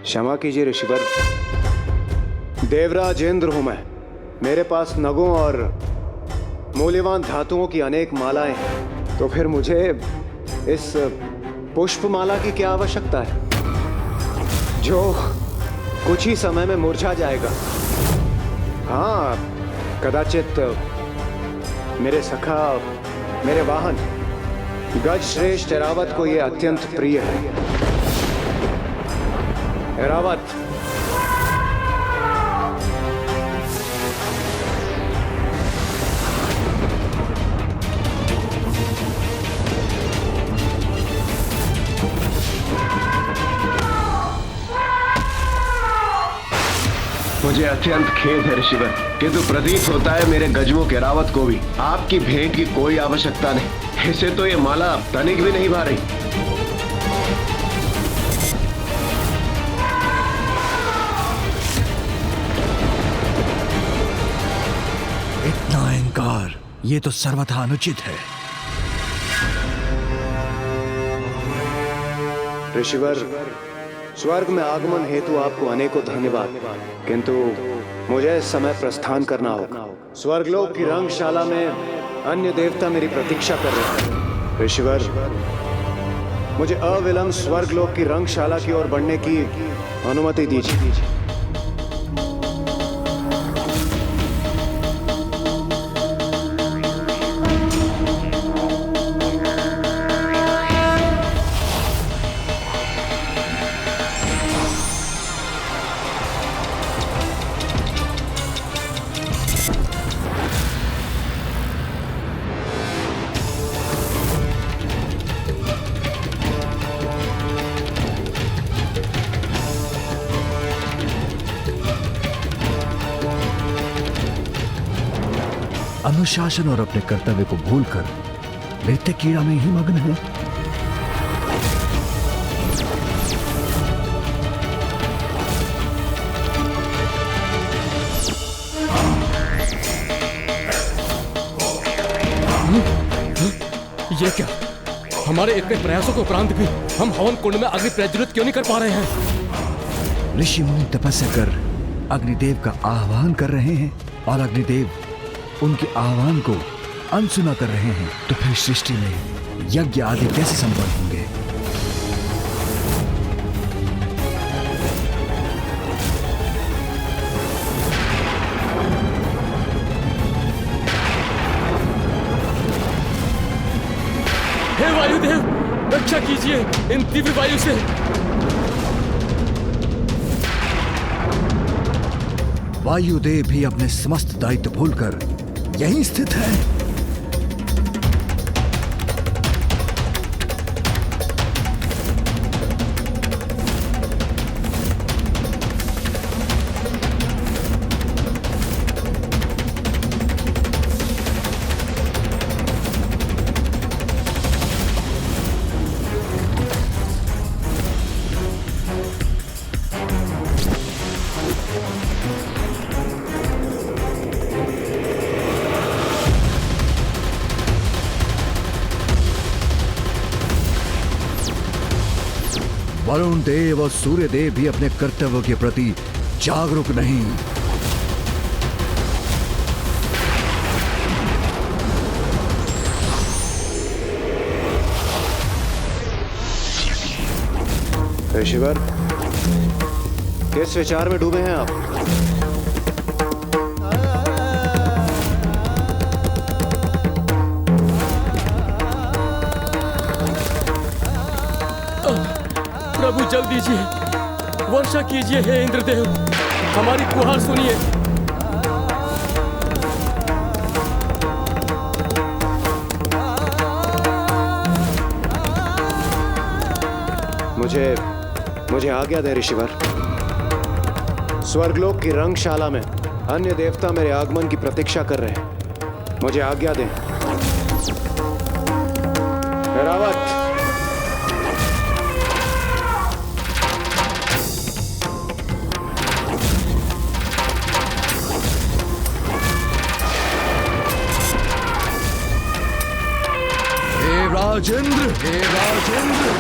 क्षमा कीजिए ऋषिवर, देवराज इंद्र हूं मैं। मेरे पास नगों और मूल्यवान धातुओं की अनेक मालाएं हैं, तो फिर मुझे इस पुष्पमाला की क्या आवश्यकता है जो कुछ ही समय में मुरझा जाएगा? हाँ, कदाचित मेरे सखा, मेरे वाहन गज श्रेष्ठ एरावत को यह अत्यंत प्रिय है। एरावत, मुझे अत्यंत खेद है ऋषिवर, किंतु प्रतीत होता है मेरे गजवों के रावत को भी आपकी भेंट की कोई आवश्यकता नहीं। इसे तो ये माला तनिक भी नहीं भा रही। इतना अहंकार, ये तो सर्वथा अनुचित है। ऋषिवर, स्वर्ग में आगमन हेतु आपको अनेकों धन्यवाद, किंतु मुझे इस समय प्रस्थान करना होगा। स्वर्गलोक की रंगशाला में अन्य देवता मेरी प्रतीक्षा कर रहे हैं। ऋषिवर, मुझे अविलंब स्वर्गलोक की रंगशाला की ओर बढ़ने की अनुमति दीजिए। अनुशासन और अपने कर्तव्य को भूलकर नृत्य क्रीड़ा में ही मग्न है। ये क्या? हमारे इतने प्रयासों के उपरांत भी हम हवन कुंड में अग्नि प्रज्वलित क्यों नहीं कर पा रहे हैं? ऋषि मुनि तपस्या कर अग्निदेव का आह्वान कर रहे हैं और अग्निदेव उनके आह्वान को अनसुना कर रहे हैं, तो फिर सृष्टि में यज्ञ आदि कैसे संपन्न होंगे? रक्षा कीजिए इन दिव्य वायु से। वायुदेव भी अपने समस्त दायित्व भूलकर यहीं स्थित है। वरुण देव और सूर्य देव भी अपने कर्तव्यों के प्रति जागरूक नहीं। ऋषिवर, किस विचार में डूबे हैं आप? प्रभु जल दीजिए, वर्षा कीजिए हे इंद्रदेव, हमारी गुहार सुनिए। मुझे आज्ञा दे ऋषिवर। स्वर्गलोक की रंगशाला में अन्य देवता मेरे आगमन की प्रतीक्षा कर रहे हैं। मुझे आज्ञा दें। रावत, राजेंद्र, हे राजेंद्र,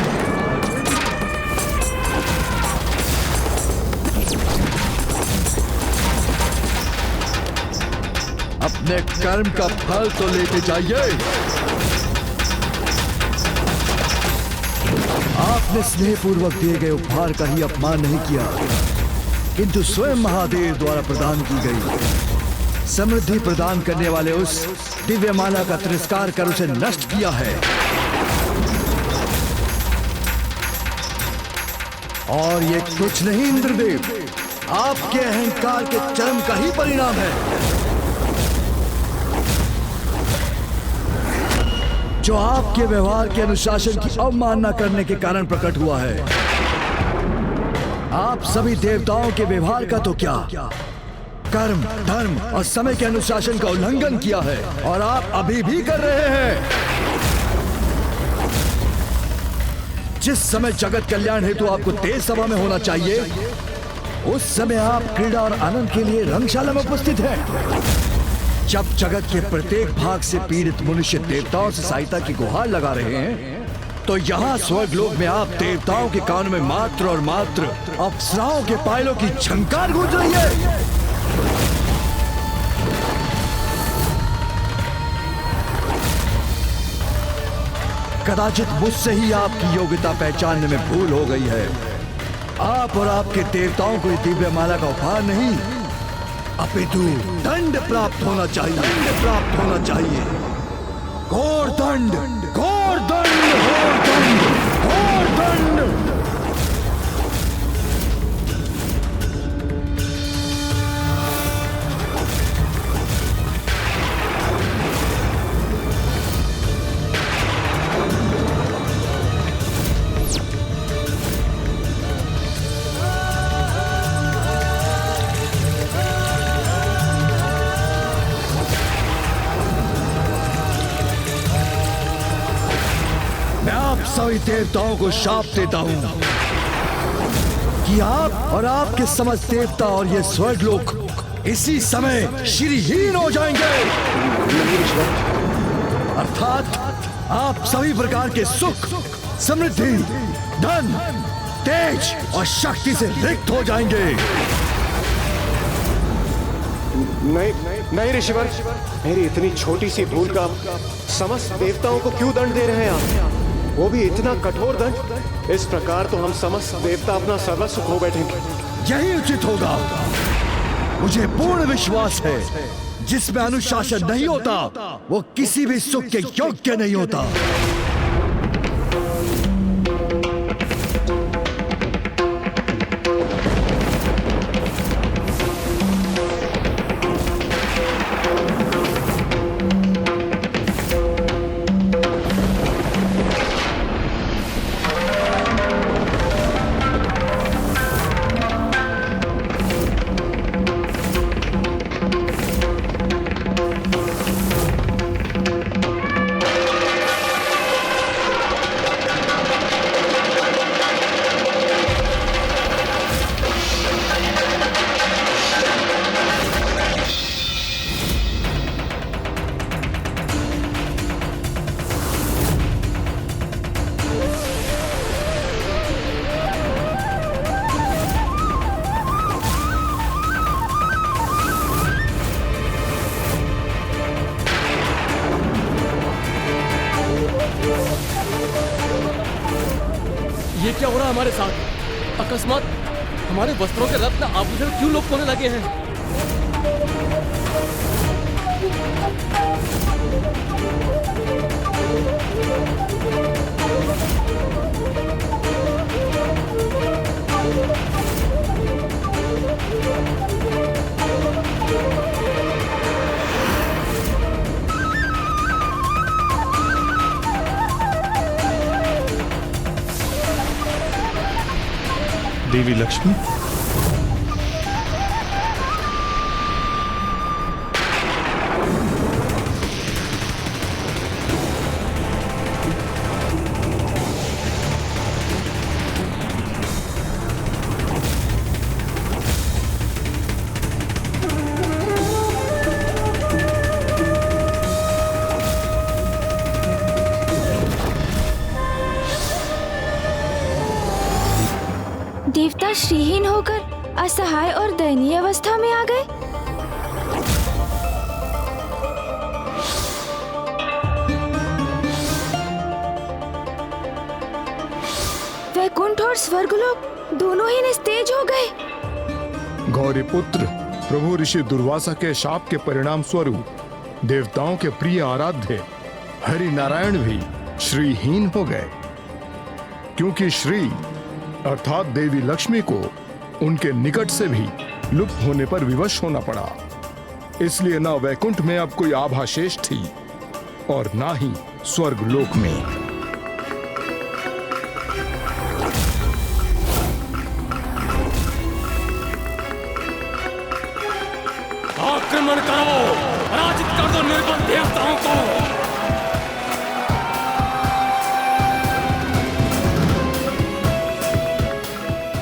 अपने कर्म का फल तो लेते जाइए। आपने स्नेहपूर्वक दिए गए उपहार का ही अपमान नहीं किया, किंतु स्वयं महादेव द्वारा प्रदान की गई समृद्धि प्रदान करने वाले उस दिव्य माला का तिरस्कार कर उसे नष्ट किया है। और ये कुछ नहीं इंद्रदेव, आपके अहंकार के चरम का ही परिणाम है, जो आपके व्यवहार के अनुशासन की अवमानना करने के कारण प्रकट हुआ है। आप सभी देवताओं के व्यवहार का तो क्या, कर्म, धर्म और समय के अनुशासन का उल्लंघन किया है, और आप अभी भी कर रहे हैं। जिस समय जगत कल्याण हेतु आपको तेज सभा में होना चाहिए, उस समय आप क्रीड़ा और आनंद के लिए रंगशाला में उपस्थित हैं। जब जगत के प्रत्येक भाग से पीड़ित मनुष्य देवताओं से सहायता की गुहार लगा रहे हैं, तो यहाँ स्वर्गलोक में आप देवताओं के कानों में मात्र और मात्र अप्सराओं के पायलों की झंकार गूंज रही है। कदाचित मुझसे ही आपकी योग्यता पहचानने में भूल हो गई है। आप और आपके देवताओं को दिव्य माला का उपहार नहीं, अपितु दंड प्राप्त होना चाहिए, दंड प्राप्त होना चाहिए। घोर दंड, घोर दंड, घोर दंड, घोर दंड। सभी देवताओं को शाप देता हूं कि आप और आपके समस्त देवता और ये स्वर्गलोक इसी समय श्रीहीन हो जाएंगे। अर्थात आप सभी प्रकार के सुख, समृद्धि, धन, तेज और शक्ति से रिक्त हो जाएंगे। नहीं ऋषिवर, मेरी इतनी छोटी सी भूल का समस्त देवताओं को क्यों दंड दे रहे हैं आप? वो भी इतना कठोर दंड। इस प्रकार तो हम समस्त देवता अपना सर्वस्व खो बैठेंगे। यही उचित होगा। मुझे पूर्ण विश्वास है, जिसमें अनुशासन नहीं होता वो किसी भी सुख के योग्य नहीं होता। क्या हो रहा है हमारे साथ? अकस्मात हमारे वस्त्रों के रत्न आभूषण क्यों लोप होने लगे हैं? देवी लक्ष्मी, देवता श्रीहीन होकर असहाय और दयनीय अवस्था में आ गए। वैकुंठ और स्वर्गलोक दोनों ही निस्तेज हो गए। गौरी पुत्र प्रभु ऋषि दुर्वासा के शाप के परिणाम स्वरूप देवताओं के प्रिय आराध्य हरि नारायण भी श्रीहीन हो गए, क्योंकि श्री अर्थात देवी लक्ष्मी को उनके निकट से भी लुप्त होने पर विवश होना पड़ा। इसलिए न वैकुंठ में अब कोई आभा शेष थी और ना ही स्वर्गलोक में। आक्रमण करो, पराजित कर दो निर्बल देवताओं को।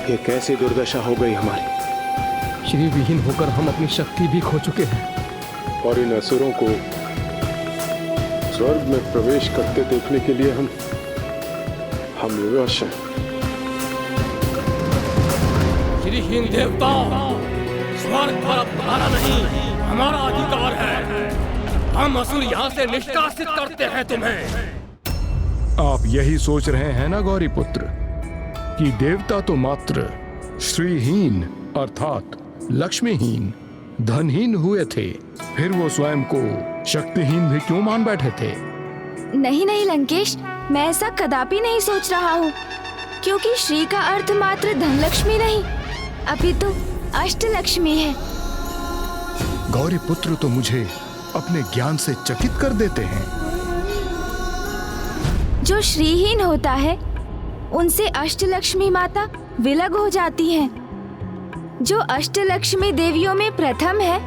ये कैसी दुर्दशा हो गई हमारी। श्री विहीन होकर हम अपनी शक्ति भी खो चुके हैं और इन असुरों को स्वर्ग में प्रवेश करते देखने के लिए हम विवश हैं। श्रीहीन देवता, स्वर्ग पर अब हमारा नहीं, हमारा अधिकार है। हम असुर यहाँ से निष्कासित करते हैं तुम्हें। आप यही सोच रहे हैं ना गौरी पुत्र, कि देवता तो मात्र श्रीहीन अर्थात लक्ष्मीहीन, धनहीन हुए थे, फिर वो स्वयं को शक्तिहीन भी क्यों मान बैठे थे? नहीं नहीं लंकेश, मैं ऐसा कदापि नहीं सोच रहा हूँ, क्योंकि श्री का अर्थ मात्र धनलक्ष्मी नहीं, अपितु अष्टलक्ष्मी है। गौरी पुत्र तो मुझे अपने ज्ञान से चकित कर देते हैं। जो श्रीहीन होता है उनसे अष्टलक्ष्मी माता विलग हो जाती हैं। जो अष्टलक्ष्मी देवियों में प्रथम है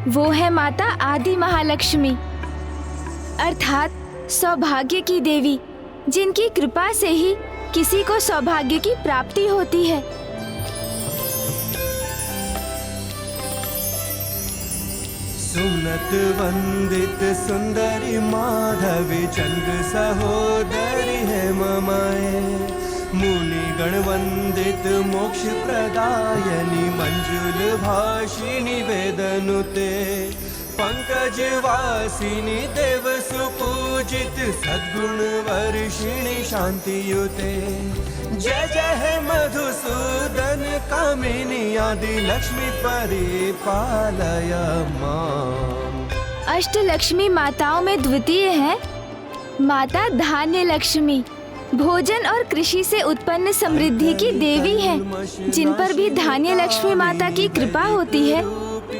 वो है माता आदि महालक्ष्मी, अर्थात सौभाग्य की देवी, जिनकी कृपा से ही किसी को सौभाग्य की प्राप्ति होती है। सुनत वंदित सुंदरी माधवी चंद्र सहोदरी है ममाए, मुनि गण वंदित मोक्ष प्रदायनी मंजुल भाषिणी वेदनुते, पंकज वासिनी देव सुपूजित सद्गुण वर्षिणी शांतियुते। जय जय है मधुसूदन कामिनी आदि लक्ष्मी परिपालय मां। अष्टलक्ष्मी माताओं में द्वितीय है माता धान्य लक्ष्मी, भोजन और कृषि से उत्पन्न समृद्धि की देवी है। जिन पर भी धान्य लक्ष्मी माता की कृपा होती है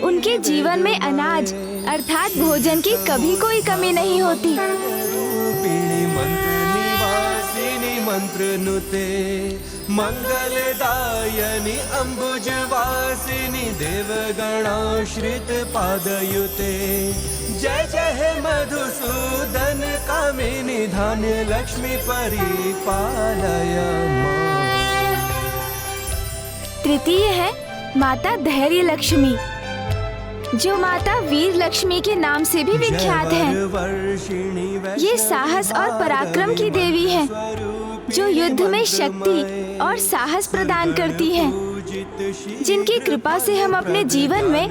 उनके जीवन में अनाज अर्थात भोजन की कभी कोई कमी नहीं होती। मंत्र नुते मंगलदायनी अम्बुजवासिनी देवगणाश्रित पादयुते। जय जय हे मधुसूदन कामिनी धान्य लक्ष्मी परिपालय मां। तृतीय है माता धैर्य लक्ष्मी, जो माता वीर लक्ष्मी के नाम से भी विख्यात है। ये साहस और पराक्रम की देवी है, जो युद्ध में शक्ति और साहस प्रदान करती है। जिनकी कृपा से हम अपने जीवन में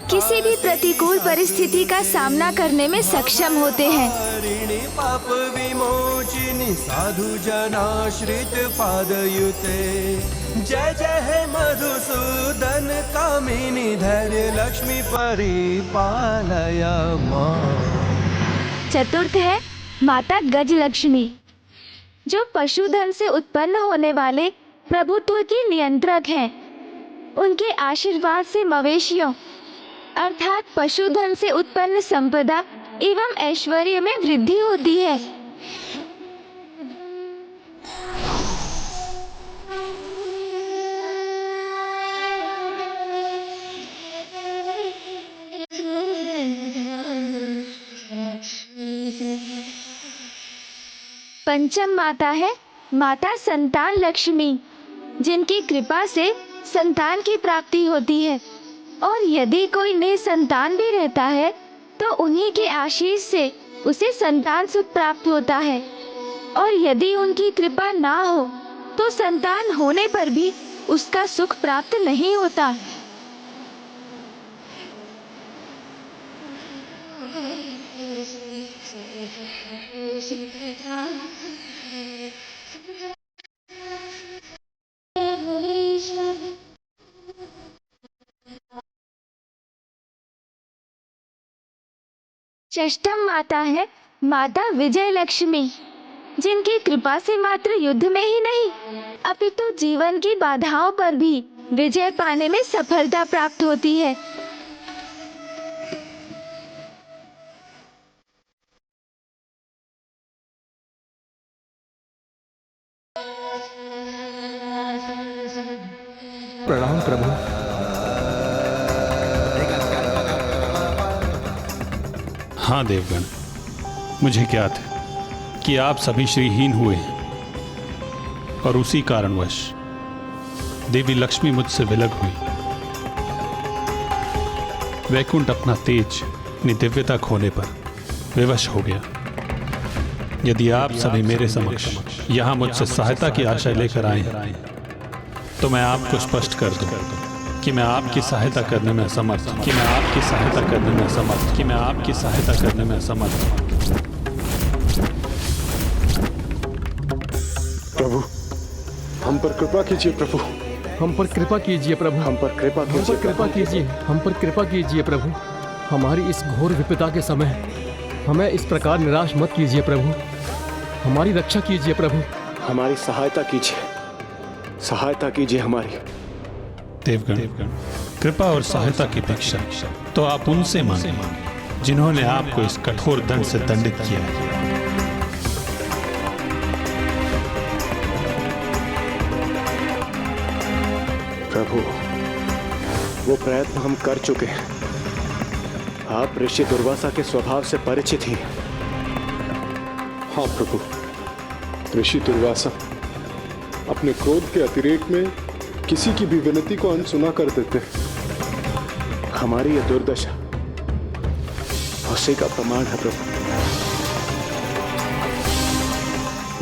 किसी भी प्रतिकूल परिस्थिति का सामना करने में सक्षम होते हैं। पाप विमोचिनी साधु जनाश्रित पादयुते जय जय हे मधुसूदन कामिनी धैर्य लक्ष्मी परिपालय मां। चतुर्थ है माता गज लक्ष्मी, जो पशुधन से उत्पन्न होने वाले प्रभुत्व की नियंत्रक हैं। उनके आशीर्वाद से मवेशियों अर्थात पशुधन से उत्पन्न संपदा एवं ऐश्वर्य में वृद्धि होती है। पंचम माता है माता संतान लक्ष्मी, जिनकी कृपा से संतान की प्राप्ति होती है, और यदि कोई निसंतान भी रहता है तो उन्हीं के आशीष से उसे संतान सुख प्राप्त होता है, और यदि उनकी कृपा ना हो तो संतान होने पर भी उसका सुख प्राप्त नहीं होता। षष्ठम माता है माता विजय लक्ष्मी, जिनकी कृपा से मात्र युद्ध में ही नहीं अपितु जीवन की बाधाओं पर भी विजय पाने में सफलता प्राप्त होती है। प्रणाम प्रभु। हाँ देवगण, मुझे ज्ञात है कि आप सभी श्रीहीन हुए हैं और उसी कारणवश देवी लक्ष्मी मुझसे विलग हुई। वैकुंठ अपना तेज अपनी दिव्यता खोने पर विवश हो गया। यदि आप सभी मेरे समक्ष यहाँ मुझसे सहायता की आशा लेकर आए हैं तो मैं आपको स्पष्ट कर दूं कि मैं आपकी सहायता करने में असमर्थ हूं, प्रभु, हम पर कृपा कीजिए प्रभु। हम पर कृपा कीजिए प्रभु। हम पर कृपा कीजिए। हम पर कृपा कीजिए प्रभु। हमारी इस घोर विपदा के समय हमें इस प्रकार निराश मत कीजिए प्रभु। हमारी रक्षा कीजिए प्रभु। हमारी सहायता कीजिए हमारी। देवगण, कृपा और सहायता की अपेक्षा तो आप उनसे मांगे जिन्होंने आपको इस कठोर दंड से दंडित किया है। प्रभु, वो प्रयत्न हम कर चुके हैं। आप ऋषि दुर्वासा के स्वभाव से परिचित ही हैं। हाँ प्रभु, ऋषि दुर्वासा अपने क्रोध के अतिरेक में किसी की भी विनती को अनसुना कर देते। हमारी ये दुर्दशा उसी का प्रमाण है प्रभु।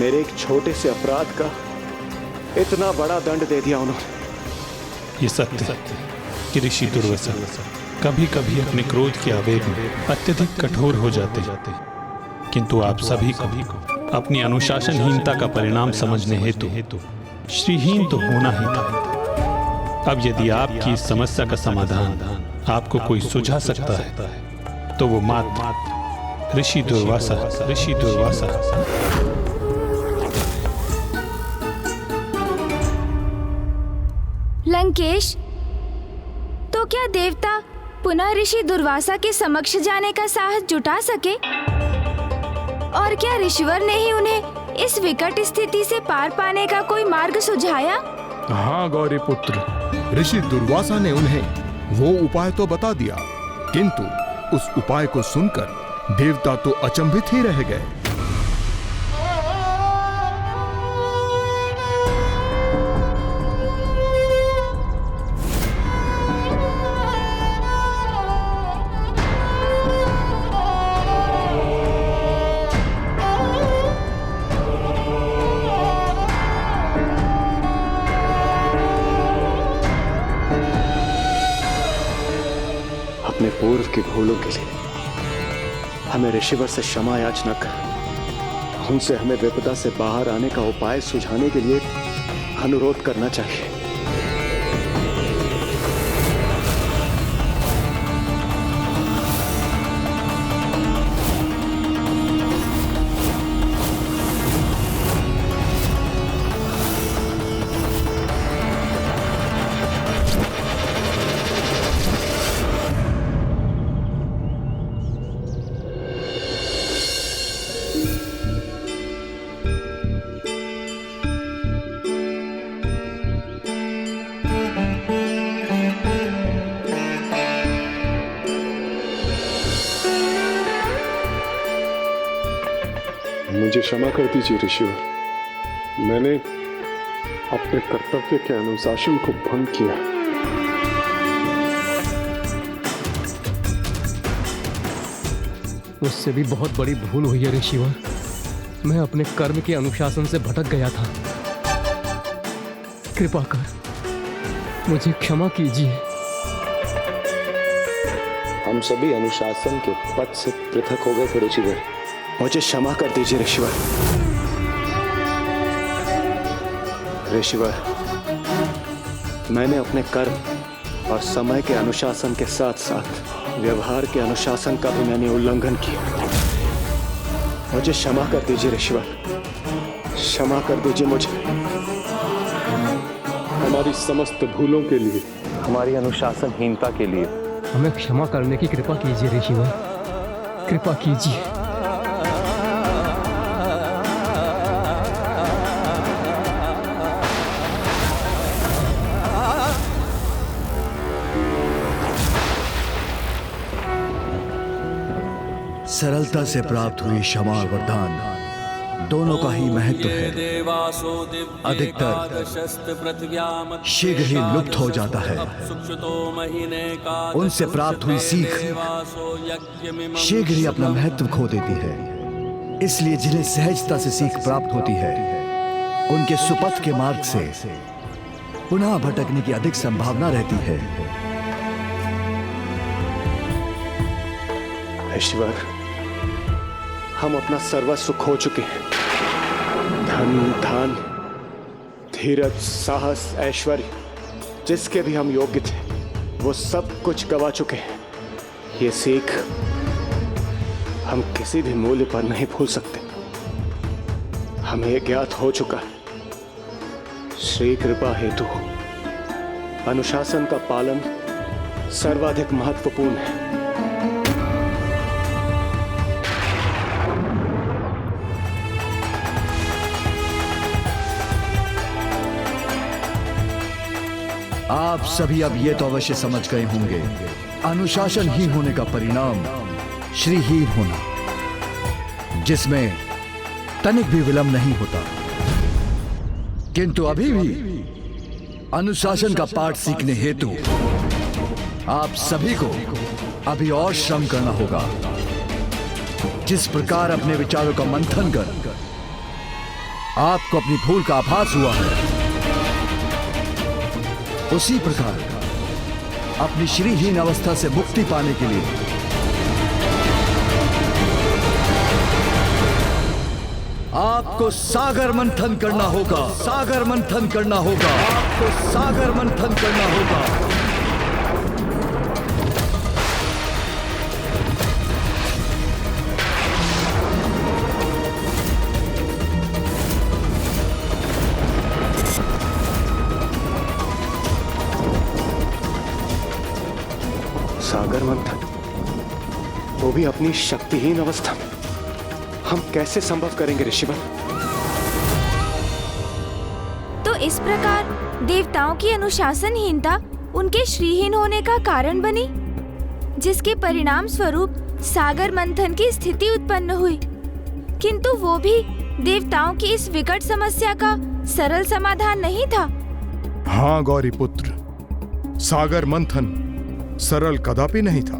मेरे एक छोटे से अपराध का इतना बड़ा दंड दे दिया उन्होंने। ये सत्य है कि ऋषि दुर्वासा कभी कभी अपने क्रोध के आवेग में अत्यधिक कठोर हो जाते, किंतु आप सभी को अपनी अनुशासनहीनता का परिणाम समझने हेतु श्रीहीन तो होना ही था। अब यदि आपकी इस समस्या का समाधान आपको कोई सुझा सकता है तो वो मात्र ऋषि दुर्वासा। लंकेश, तो क्या देवता पुनः ऋषि दुर्वासा के समक्ष जाने का साहस जुटा सके? और क्या ऋषिवर ने ही उन्हें इस विकट स्थिति से पार पाने का कोई मार्ग सुझाया? हाँ गौरी पुत्र, ऋषि दुर्वासा ने उन्हें वो उपाय तो बता दिया, किंतु उस उपाय को सुनकर देवता तो अचंभित ही रह गए। अपने पूर्व की भूलों के लिए हमें ऋषिवर से क्षमा याचना कर उनसे हमें विपदा से बाहर आने का उपाय सुझाने के लिए अनुरोध करना चाहिए। मुझे क्षमा कर दीजिए ऋषिवर, मैंने अपने कर्तव्य के अनुशासन को भंग किया। मुझसे भी बहुत बड़ी भूल हुई है ऋषिवर। मैं अपने कर्म के अनुशासन से भटक गया था। कृपा कर मुझे क्षमा कीजिए। हम सभी अनुशासन के पथ से पृथक हो गए थे ऋषिवर, मुझे क्षमा कर दीजिए ऋषिवर। ऋषिवर, मैंने अपने कर्म और समय के अनुशासन के साथ साथ व्यवहार के अनुशासन का भी मैंने उल्लंघन किया। मुझे क्षमा कर दीजिए ऋषिवर, क्षमा कर दीजिए मुझे। हमारी समस्त भूलों के लिए, हमारी अनुशासनहीनता के लिए हमें क्षमा करने की कृपा कीजिए ऋषिवर, कृपा कीजिए। सरलता से प्राप्त हुई क्षमा और वरदान दोनों का ही महत्व है। अधिकतर शीघ्र ही लुप्त हो जाता है। उनसे प्राप्त हुई सीख शीघ्र ही अपना महत्व खो देती है। इसलिए जिन्हें सहजता से सीख प्राप्त होती है, उनके सुपथ के मार्ग से पुनः भटकने की अधिक संभावना रहती है। ईश्वर, हम अपना सर्वस्व खो चुके हैं। धन, धान, धीरज, साहस, ऐश्वर्य, जिसके भी हम योग्य थे, वो सब कुछ गवा चुके हैं। ये सीख हम किसी भी मूल्य पर नहीं भूल सकते। हमें ज्ञात हो चुका है, श्री कृपा हेतु अनुशासन का पालन सर्वाधिक महत्वपूर्ण है। आप सभी अब ये तो अवश्य समझ गए होंगे, अनुशासनहीन होने का परिणाम श्रीहीन होना, जिसमें तनिक भी विलंब नहीं होता। किंतु अभी भी अनुशासन का पाठ सीखने हेतु आप सभी को अभी और श्रम करना होगा। जिस प्रकार अपने विचारों का मंथन कर आपको अपनी भूल का आभास हुआ है, उसी प्रकार अपनी श्रीहीन अवस्था से मुक्ति पाने के लिए आपको सागर मंथन करना होगा। सागर मंथन करना होगा। आपको सागर मंथन करना होगा। सागर मंथन, वो भी अपनी शक्तिहीन अवस्था में, हम कैसे संभव करेंगे ऋषिवर? तो इस प्रकार देवताओं की अनुशासनहीनता उनके श्रीहीन होने का कारण बनी, जिसके परिणाम स्वरूप सागर मंथन की स्थिति उत्पन्न हुई। किंतु वो भी देवताओं की इस विकट समस्या का सरल समाधान नहीं था। हाँ गौरी पुत्र, सागर मंथन सरल कदापि नहीं था।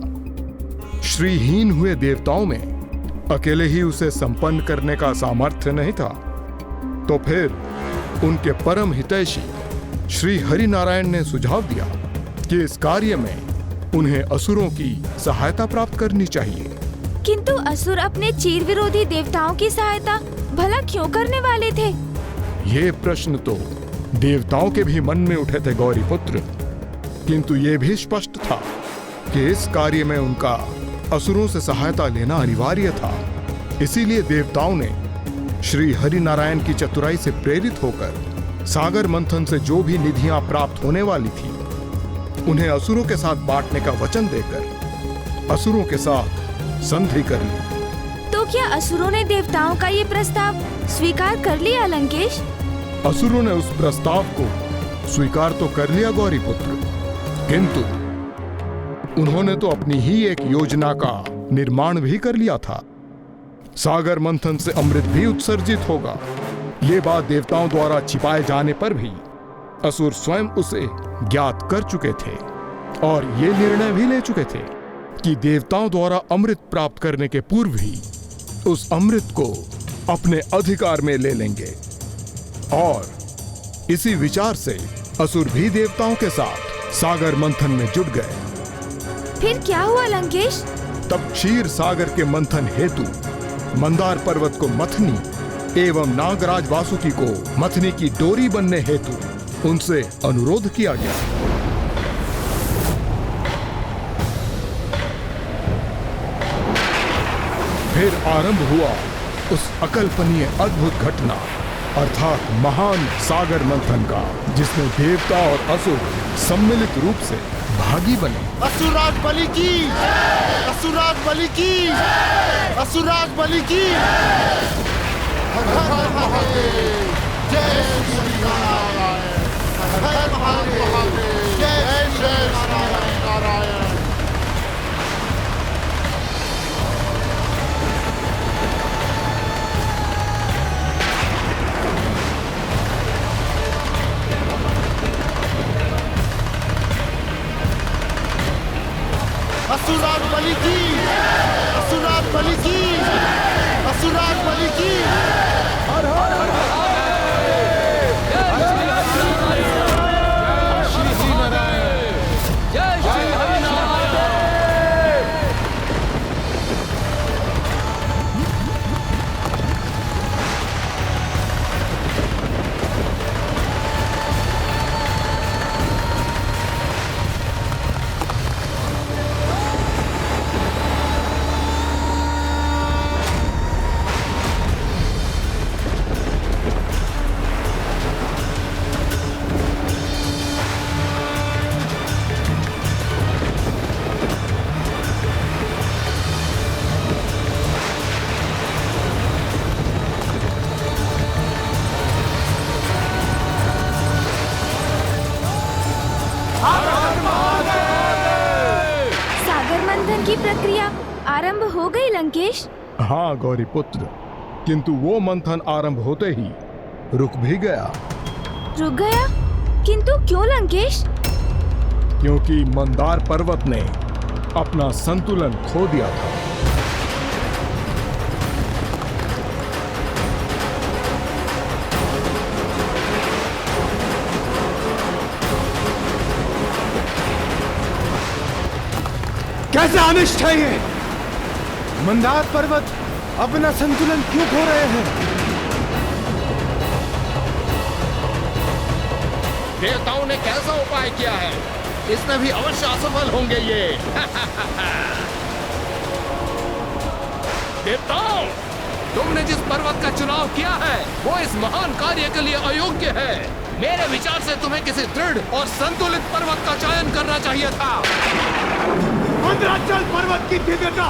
श्रीहीन हुए देवताओं में अकेले ही उसे संपन्न करने का सामर्थ्य नहीं था, तो फिर उनके परम हितैषी श्री हरि नारायण ने सुझाव दिया कि इस कार्य में उन्हें असुरों की सहायता प्राप्त करनी चाहिए। किंतु असुर अपने चीर विरोधी देवताओं की सहायता भला क्यों करने वाले थे? ये प्रश्न तो देवताओं के भी मन में उठे थे गौरी पुत्र, किंतु ये भी स्पष्ट था कि इस कार्य में उनका असुरों से सहायता लेना अनिवार्य था। इसीलिए देवताओं ने श्री हरि नारायण की चतुराई से प्रेरित होकर सागर मंथन से जो भी निधियां प्राप्त होने वाली थी उन्हें असुरों के साथ बांटने का वचन देकर असुरों के साथ संधि कर ली। तो क्या असुरों ने देवताओं का ये प्रस्ताव स्वीकार कर लिया लंकेश? असुरों ने उस प्रस्ताव को स्वीकार तो कर लिया गौरी पुत्र, किंतु उन्होंने तो अपनी ही एक योजना का निर्माण भी कर लिया था। सागर मंथन से अमृत भी उत्सर्जित होगा, ये बात देवताओं द्वारा छिपाए जाने पर भी असुर स्वयं उसे ज्ञात कर चुके थे और ये निर्णय भी ले चुके थे कि देवताओं द्वारा अमृत प्राप्त करने के पूर्व ही उस अमृत को अपने अधिकार में ले लेंगे। और इसी विचार से असुर भी देवताओं के साथ सागर मंथन में जुट गए। फिर क्या हुआ लंकेश? तब क्षीर सागर के मंथन हेतु मंदार पर्वत को मथनी एवं नागराज वासुकी को मथनी की डोरी बनने हेतु उनसे अनुरोध किया गया। फिर आरंभ हुआ उस अकल्पनीय अद्भुत घटना अर्थात महान सागर मंथन का, जिसमें देवता और असुर सम्मिलित रूप से भागी बने। असुराज बलि की, असुराज बलि की, असुराज बलि की। हर हर महादेव, जय श्री नारायण। हर हर महादेव, जय श्री नारायण। असुराज बलि की, असुराज बलि की, असुराज बलि की। हर हर की प्रक्रिया आरंभ हो गई लंकेश? हाँ गौरी पुत्र, किंतु वो मंथन आरंभ होते ही रुक भी गया। रुक गया? किंतु क्यों लंकेश? क्योंकि मंदार पर्वत ने अपना संतुलन खो दिया था। कैसे अनिष्ट है ये? मंदार पर्वत अपना संतुलन क्यों खो रहे हैं? देवताओं ने कैसा उपाय किया है? इसमें भी अवश्य असफल होंगे ये। देवताओं, तुमने जिस पर्वत का चुनाव किया है वो इस महान कार्य के लिए अयोग्य है। मेरे विचार से तुम्हें किसी दृढ़ और संतुलित पर्वत का चयन करना चाहिए था। मंदराचल पर्वत की दिव्यता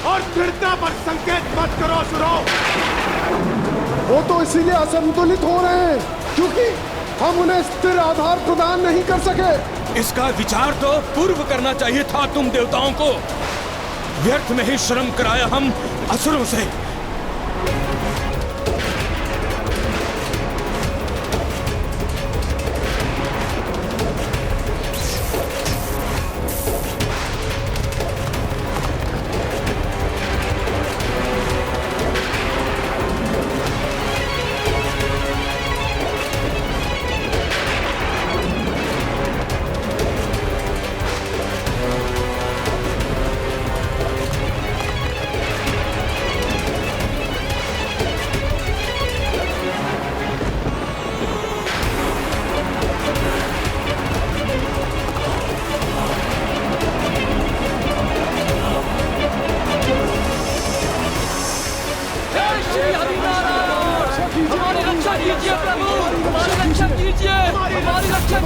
और दृढ़ता पर संकेत मत करो असुरों। वो तो इसीलिए असंतुलित हो रहे हैं क्योंकि हम उन्हें स्थिर आधार प्रदान नहीं कर सके। इसका विचार तो पूर्व करना चाहिए था तुम देवताओं को। व्यर्थ में ही श्रम कराया हम असुरों से।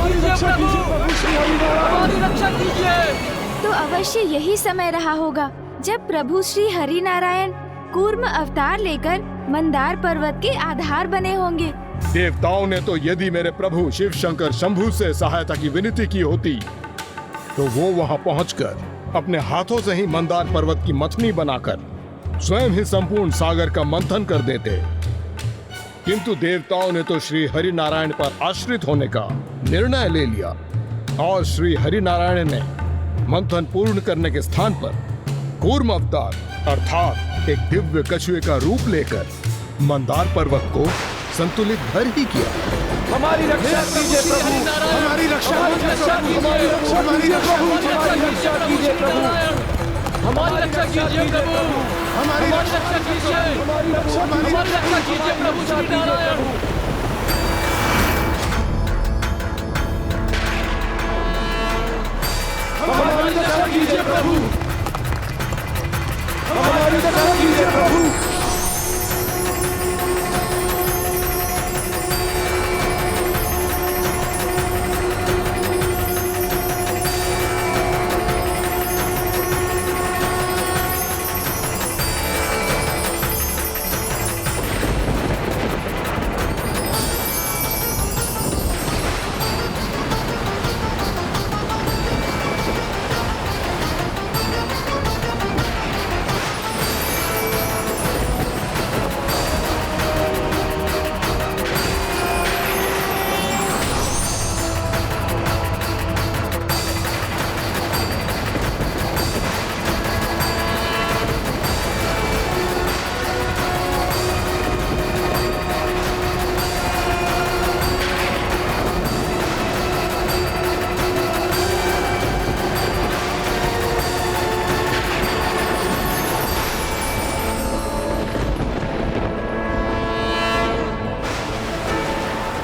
कीजिए प्रभु, हमारी रक्षा कीजिए। तो अवश्य यही समय रहा होगा जब प्रभु श्री हरि नारायण कूर्म अवतार लेकर मंदार पर्वत के आधार बने होंगे। देवताओं ने तो यदि मेरे प्रभु शिव शंकर शंभु से सहायता की विनती की होती तो वो वहां पहुंचकर अपने हाथों से ही मंदार पर्वत की मथनी बनाकर स्वयं ही संपूर्ण सागर का मंथन कर देते। किंतु देवताओं ने तो श्री हरि नारायण पर आश्रित होने का निर्णय ले लिया और श्री हरि नारायण ने मंथन पूर्ण करने के स्थान पर कूर्म अवतार अर्थात एक दिव्य कछुए का रूप लेकर मंदार पर्वत को संतुलित भर ही किया। हमारी रक्षा कीजिए प्रभु, हमारी रक्षा कीजिए, हमारी रक्षा कीजिए प्रभु, हमारी रक्षा कीजिए प्रभु, हमारी रक्षा कीजिए, हमारी रक्षा कीजिए प्रभु श्री नारायण। हमारी रक्षा कीजिए प्रभु, हमारी रक्षा कीजिए प्रभु।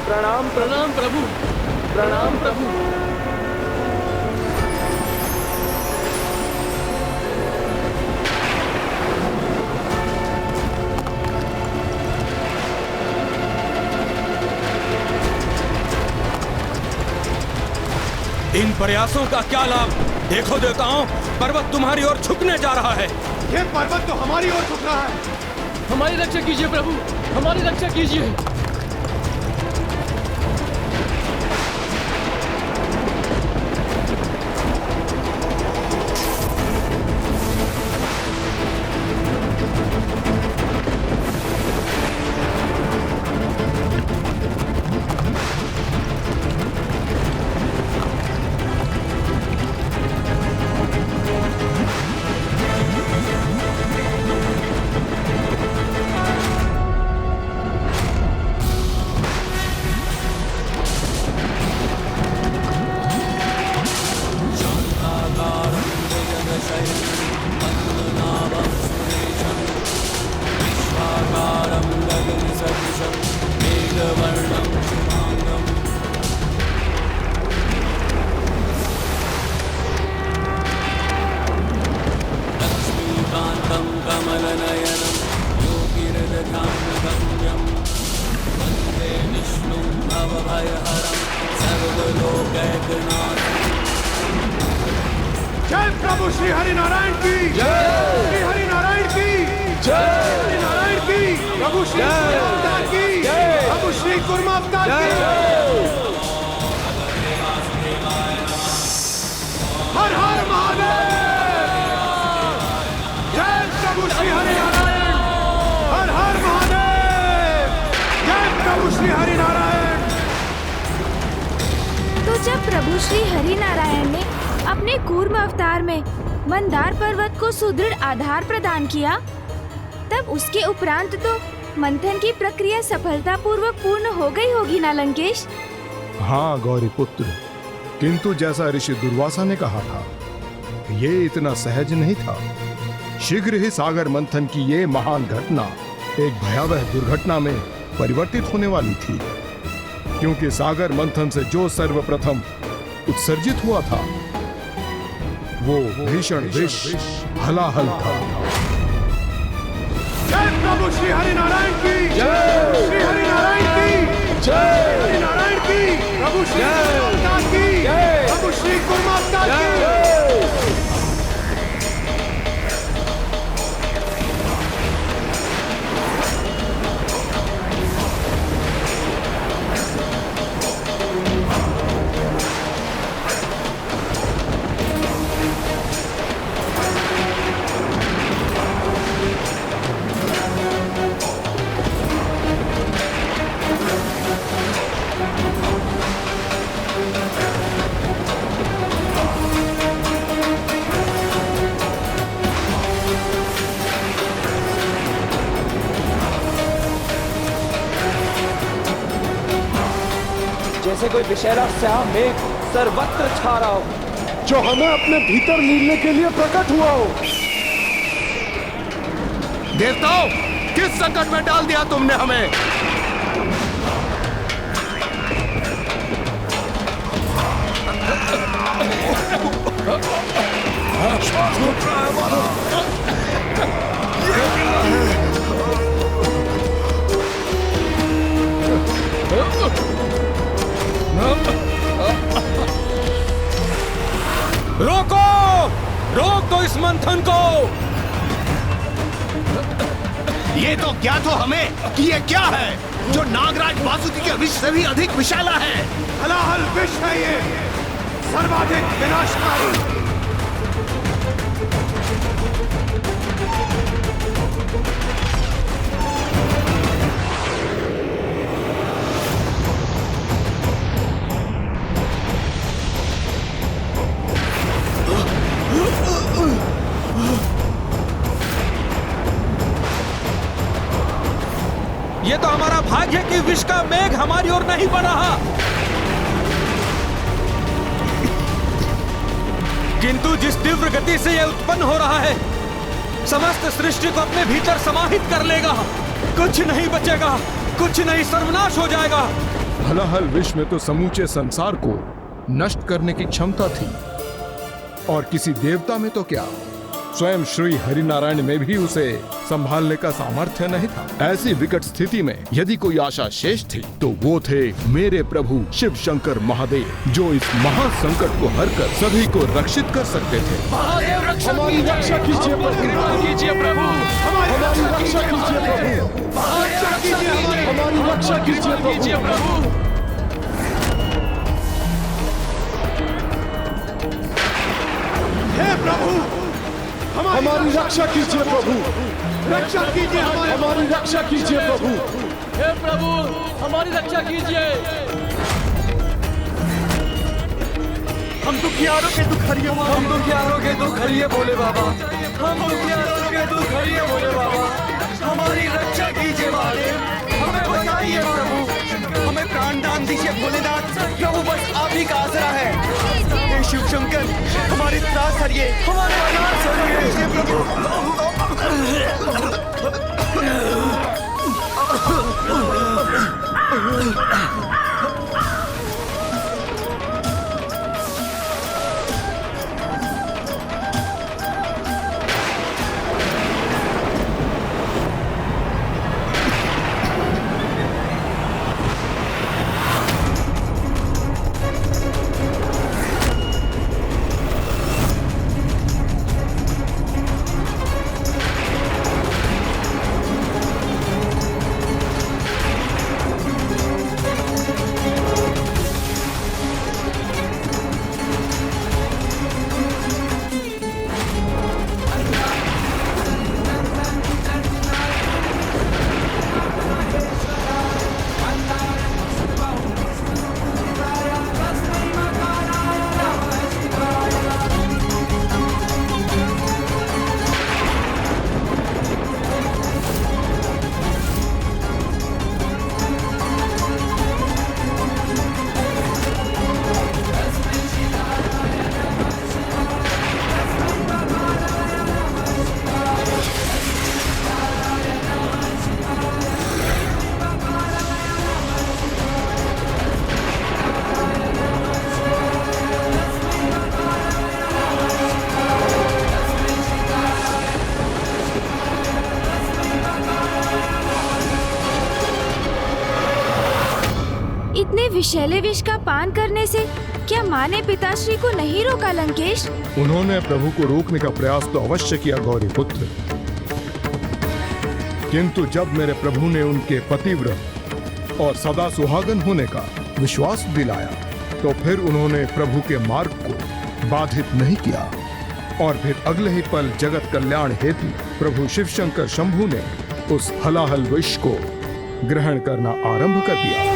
प्रणाम प्रणाम प्रभु, प्रणाम प्रभु। इन प्रयासों का क्या लाभ? देखो देवताओं, पर्वत तुम्हारी ओर झुकने जा रहा है। ये पर्वत तो हमारी ओर झुक रहा है। हमारी रक्षा कीजिए प्रभु, हमारी रक्षा कीजिए। जय प्रभु श्री हरि नारायण की जय, श्री हरि नारायण की जय, हरि नारायण की, प्रभु श्री अवतार की जय, प्रभु श्री कूर्म अवतार की हर हर महादेव। जय प्रभु श्री हरि नारायण, हर हर महादेव। जय प्रभु श्री हरि नारायण। तो जब प्रभु श्री हरि नारायण ने अपने कूर्म अवतार में मंदार पर्वत को सुदृढ़ आधार प्रदान किया, तब उसके उपरांत तो मंथन की प्रक्रिया सफलतापूर्वक पूर्ण हो गई होगी ना लंकेश? हाँ गौरी पुत्र, किंतु जैसा ऋषि दुर्वासा ने कहा था, ये इतना सहज नहीं था। शीघ्र ही सागर मंथन की ये महान घटना एक भयावह दुर्घटना में परिवर्तित होने वाली थी, क्योंकि सागर मंथन से जो सर्वप्रथम उत्सर्जित हुआ था वो भीषण विष हलाहल था। जय प्रभु श्री हरि नारायण की जय, श्री हरि नारायण की जय, हरि नारायण की, प्रभु श्री माता की। जैसे कोई विशैला श्याम मेघ सर्वत्र छा रहा हो, जो हमें अपने भीतर लीलने के लिए प्रकट हुआ हो। देवताओं, किस संकट में डाल दिया तुमने हमें? रोको! रोक दो इस मंथन को! ये तो ज्ञात हो हमें कि ये क्या है जो नागराज वासुकी के विष से भी अधिक विशाला है। हलाहल विष है ये, सर्वाधिक विनाशकारी। ये तो हमारा भाग्य है कि विष का मेघ हमारी ओर नहीं बढ़ रहा, किंतु जिस तीव्र गति से यह उत्पन्न हो रहा है, समस्त सृष्टि को अपने भीतर समाहित कर लेगा। कुछ नहीं बचेगा, कुछ नहीं, सर्वनाश हो जाएगा। हलाहल विष में तो समूचे संसार को नष्ट करने की क्षमता थी, और किसी देवता में तो क्या, स्वयं श्री हरिनारायण में भी उसे संभालने का सामर्थ्य नहीं था। ऐसी विकट स्थिति में यदि कोई आशा शेष थी तो वो थे मेरे प्रभु शिव शंकर महादेव, जो इस महासंकट को हरकर सभी को रक्षित कर सकते थे। हमारी रक्षा कीजिए प्रभु, हमारी रक्षा कीजिए प्रभु, हमारी रक्षा कीजिए प्रभु। हे प्रभु, हमारी रक्षा कीजिए प्रभु, रक्षा कीजिए हमारी रक्षा कीजिए प्रभु। हे प्रभु, हमारी रक्षा कीजिए। हम दुखियारों के दुख हरिए, हम दुखियारों के दुख हरिए भोले बाबा, हम दुखियारों के दुख हरिए भोले बाबा। हमारी रक्षा कीजिए महादेव, हमें बचाइए प्रभु, हमें प्राण दान दीजिए भोलेनाथ। प्रभु बस आप ही का आसरा है। हे शिव शंकर, हमारी त्रास हरिए, हमारे अनाथ हरिए प्रभु। इतने विषैले विष का पान करने से क्या माँ ने पिताश्री को नहीं रोका लंकेश? उन्होंने प्रभु को रोकने का प्रयास तो अवश्य किया गौरी पुत्र, किंतु जब मेरे प्रभु ने उनके पतिव्रत और सदा सुहागन होने का विश्वास दिलाया तो फिर उन्होंने प्रभु के मार्ग को बाधित नहीं किया। और फिर अगले ही पल जगत कल्याण हेतु प्रभु शिव शंकर शंभु ने उस हलाहल विष को ग्रहण करना आरंभ कर दिया।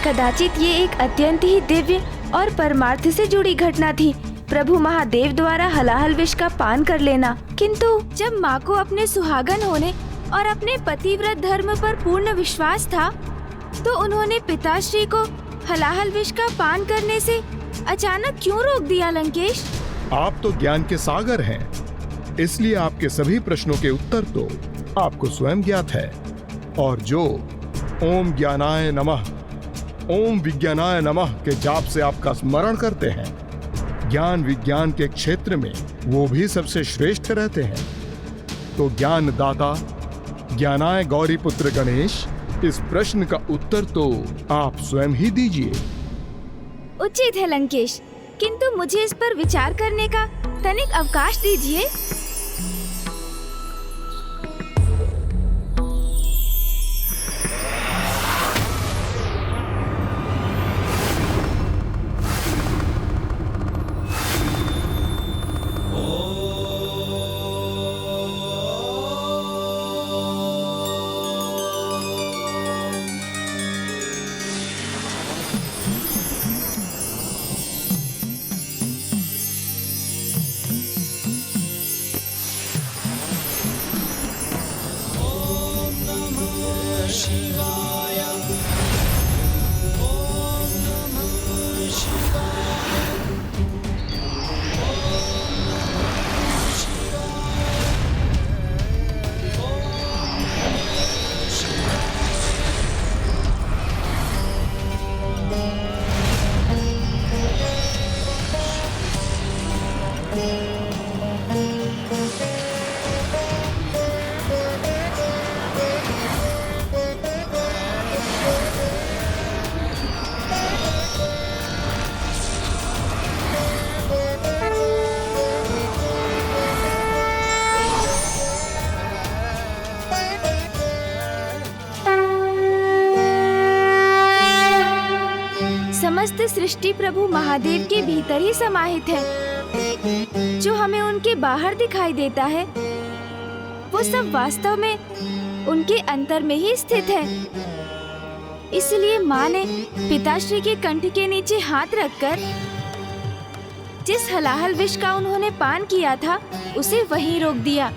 कदाचित ये एक अत्यंत ही दिव्य और परमार्थ से जुड़ी घटना थी, प्रभु महादेव द्वारा हलाहल विष का पान कर लेना। किंतु जब माँ को अपने सुहागन होने और अपने पतिव्रत धर्म पर पूर्ण विश्वास था, तो उन्होंने पिताश्री को हलाहल विष का पान करने से अचानक क्यों रोक दिया लंकेश? आप तो ज्ञान के सागर हैं, इसलिए आपके सभी प्रश्नों के उत्तर तो आपको स्वयं ज्ञात है। और जो ओम ज्ञानाय नमः, ओम विज्ञानाय नमः के जाप से आपका स्मरण करते हैं, ज्ञान विज्ञान के क्षेत्र में वो भी सबसे श्रेष्ठ रहते हैं। तो ज्ञान दाता ज्ञानाय गौरी पुत्र गणेश, इस प्रश्न का उत्तर तो आप स्वयं ही दीजिए। उचित है लंकेश, किंतु मुझे इस पर विचार करने का तनिक अवकाश दीजिए। समस्त सृष्टि प्रभु महादेव के भीतर ही समाहित है। जो हमें उनके बाहर दिखाई देता है वो सब वास्तव में उनके अंतर में ही स्थित है। इसलिए माँ ने पिताश्री के कंठ के नीचे हाथ रखकर जिस हलाहल विष का उन्होंने पान किया था उसे वहीं रोक दिया।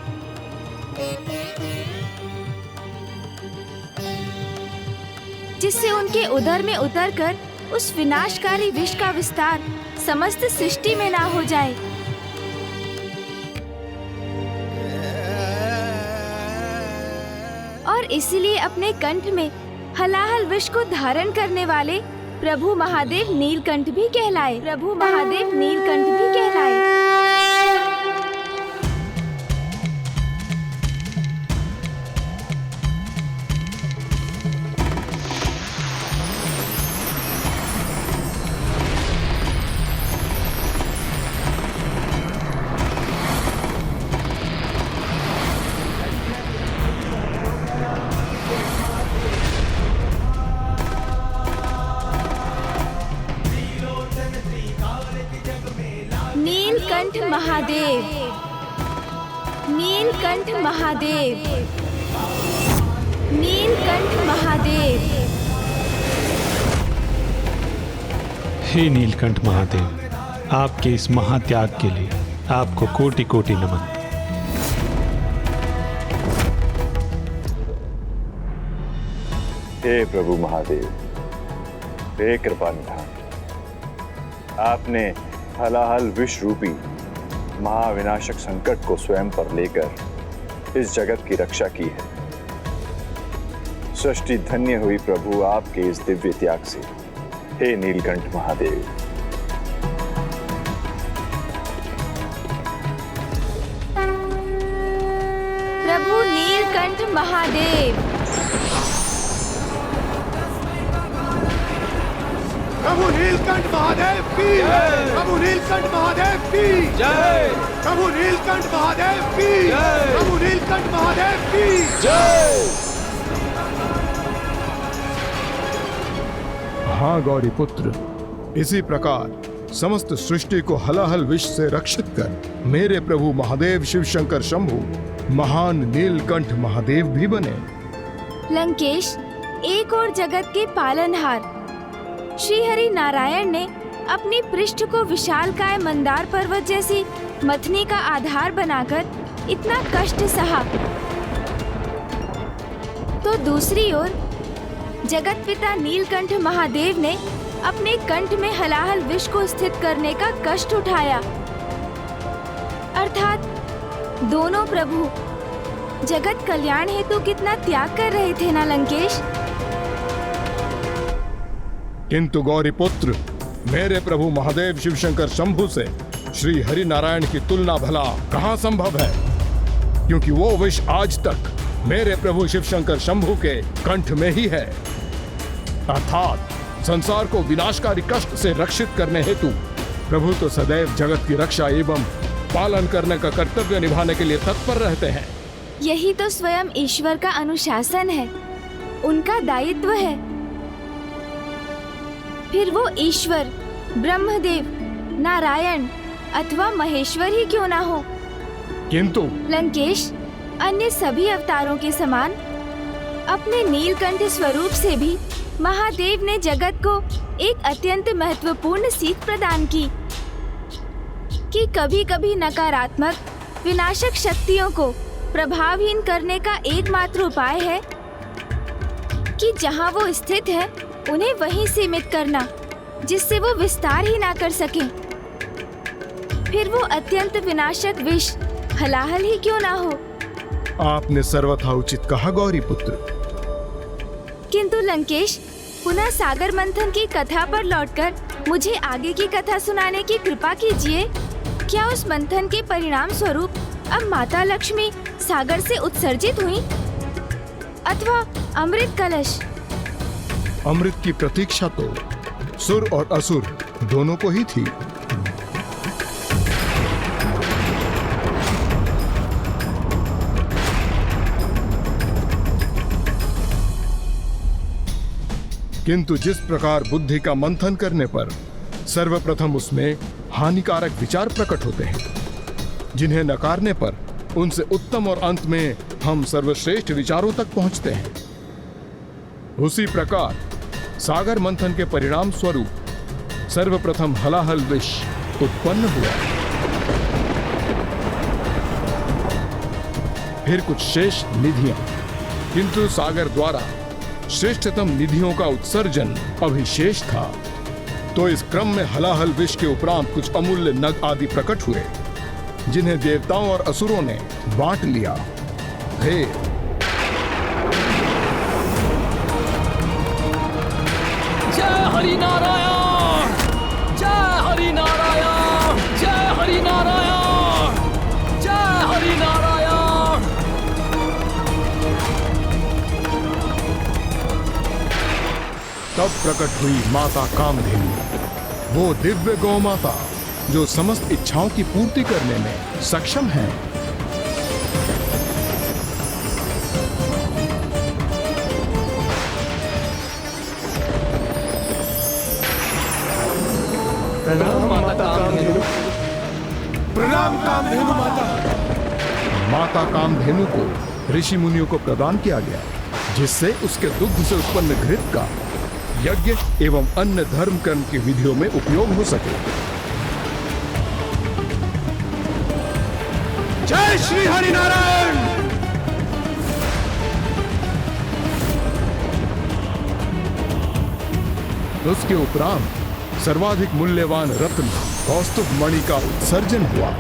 जिससे उनके उदर में उतरकर उस विनाशकारी विष का विस्तार समस्त सृष्टि में ना हो जाए। और इसलिए अपने कंठ में हलाहल विष को धारण करने वाले प्रभु महादेव नीलकंठ भी कहलाए। प्रभु महादेव नीलकंठ भी कहलाए। नीलकंठ महादेव, नीलकंठ महादेव, नीलकंठ महादेव। हे नीलकंठ महादेव, आपके इस महात्याग के लिए आपको कोटि कोटि नमन। हे प्रभु महादेव, हे कृपा निधान, आपने हलाहल विष रूपी महाविनाशक संकट को स्वयं पर लेकर इस जगत की रक्षा की है। सृष्टि धन्य हुई प्रभु आपके इस दिव्य त्याग से। हे नीलकंठ महादेव। प्रभु नीलकंठ महादेव, प्रभु नीलकंठ महादेव की जय। प्रभु नीलकंठ महादेव की जय। प्रभु नीलकंठ महादेव की जय। प्रभु नीलकंठ महादेव की जय। हाँ गौरी पुत्र, इसी प्रकार समस्त सृष्टि को हलाहल विष से रक्षित कर मेरे प्रभु महादेव शिव शंकर शंभु महान नीलकंठ महादेव भी बने। लंकेश, एक और जगत के पालनहार श्री हरि नारायण ने अपनी पृष्ठ को विशालकाय मंदार पर्वत जैसी मथनी का आधार बनाकर इतना कष्ट सहा, तो दूसरी ओर जगत पिता नीलकंठ महादेव ने अपने कंठ में हलाहल विष को स्थित करने का कष्ट उठाया। अर्थात दोनों प्रभु जगत कल्याण हेतु कितना त्याग कर रहे थे ना लंकेश। किंतु गौरी पुत्र, मेरे प्रभु महादेव शिव शंकर शंभु से श्री हरि नारायण की तुलना भला कहाँ संभव है, क्योंकि वो विष आज तक मेरे प्रभु शिव शंकर शंभु के कंठ में ही है। अर्थात संसार को विनाशकारी कष्ट से रक्षित करने हेतु प्रभु तो सदैव जगत की रक्षा एवं पालन करने का कर्तव्य निभाने के लिए तत्पर रहते हैं। यही तो स्वयं ईश्वर का अनुशासन है, उनका दायित्व है। फिर वो ईश्वर, ब्रह्मदेव, नारायण अथवा महेश्वर ही क्यों ना हो, किंतु लंकेश अन्य सभी अवतारों के समान अपने नीलकंठ स्वरूप से भी महादेव ने जगत को एक अत्यंत महत्वपूर्ण सीख प्रदान की कि कभी कभी नकारात्मक विनाशक शक्तियों को प्रभावहीन करने का एकमात्र उपाय है कि जहां वो स्थित है उन्हें वहीं सीमित करना, जिससे वो विस्तार ही ना कर सकें। फिर वो अत्यंत विनाशक विष हलाहल ही क्यों ना हो। आपने सर्वथा उचित कहा गौरी पुत्र। किंतु लंकेश, पुनः सागर मंथन की कथा पर लौटकर मुझे आगे की कथा सुनाने की कृपा कीजिए। क्या उस मंथन के परिणाम स्वरूप अब माता लक्ष्मी सागर से उत्सर्जित हुई अथवा अमृत कलश? अमृत की प्रतीक्षा तो सुर और असुर दोनों को ही थी। किंतु जिस प्रकार बुद्धि का मंथन करने पर सर्वप्रथम उसमें हानिकारक विचार प्रकट होते हैं, जिन्हें नकारने पर उनसे उत्तम और अंत में हम सर्वश्रेष्ठ विचारों तक पहुंचते हैं, उसी प्रकार सागर मंथन के परिणाम स्वरूप सर्वप्रथम हलाहल विष उत्पन्न हुआ। फिर कुछ शेष निधियां, किंतु सागर द्वारा श्रेष्ठतम निधियों का उत्सर्जन अभिशेष था। तो इस क्रम में हलाहल विष के उपरांत कुछ अमूल्य नग आदि प्रकट हुए, जिन्हें देवताओं और असुरों ने बांट लिया। जय हरि नारायण, जय हरि नारायण, जय हरि नारायण, जय हरि नारायण। तब प्रकट हुई माता कामधेनु, वो दिव्य गौ माता जो समस्त इच्छाओं की पूर्ति करने में सक्षम है। प्रणाम माता कामधेनु, प्रणाम कामधेनु माता। माता कामधेनु को ऋषि मुनियों को प्रदान किया गया, जिससे उसके दुग्ध से उत्पन्न घृत का यज्ञ एवं अन्य धर्म कर्म की विधियों में उपयोग हो सके। जय श्री हरि नारायण। उसके उपरांत सर्वाधिक मूल्यवान रत्न कौस्तुभ मणि का उत्सर्जन हुआ।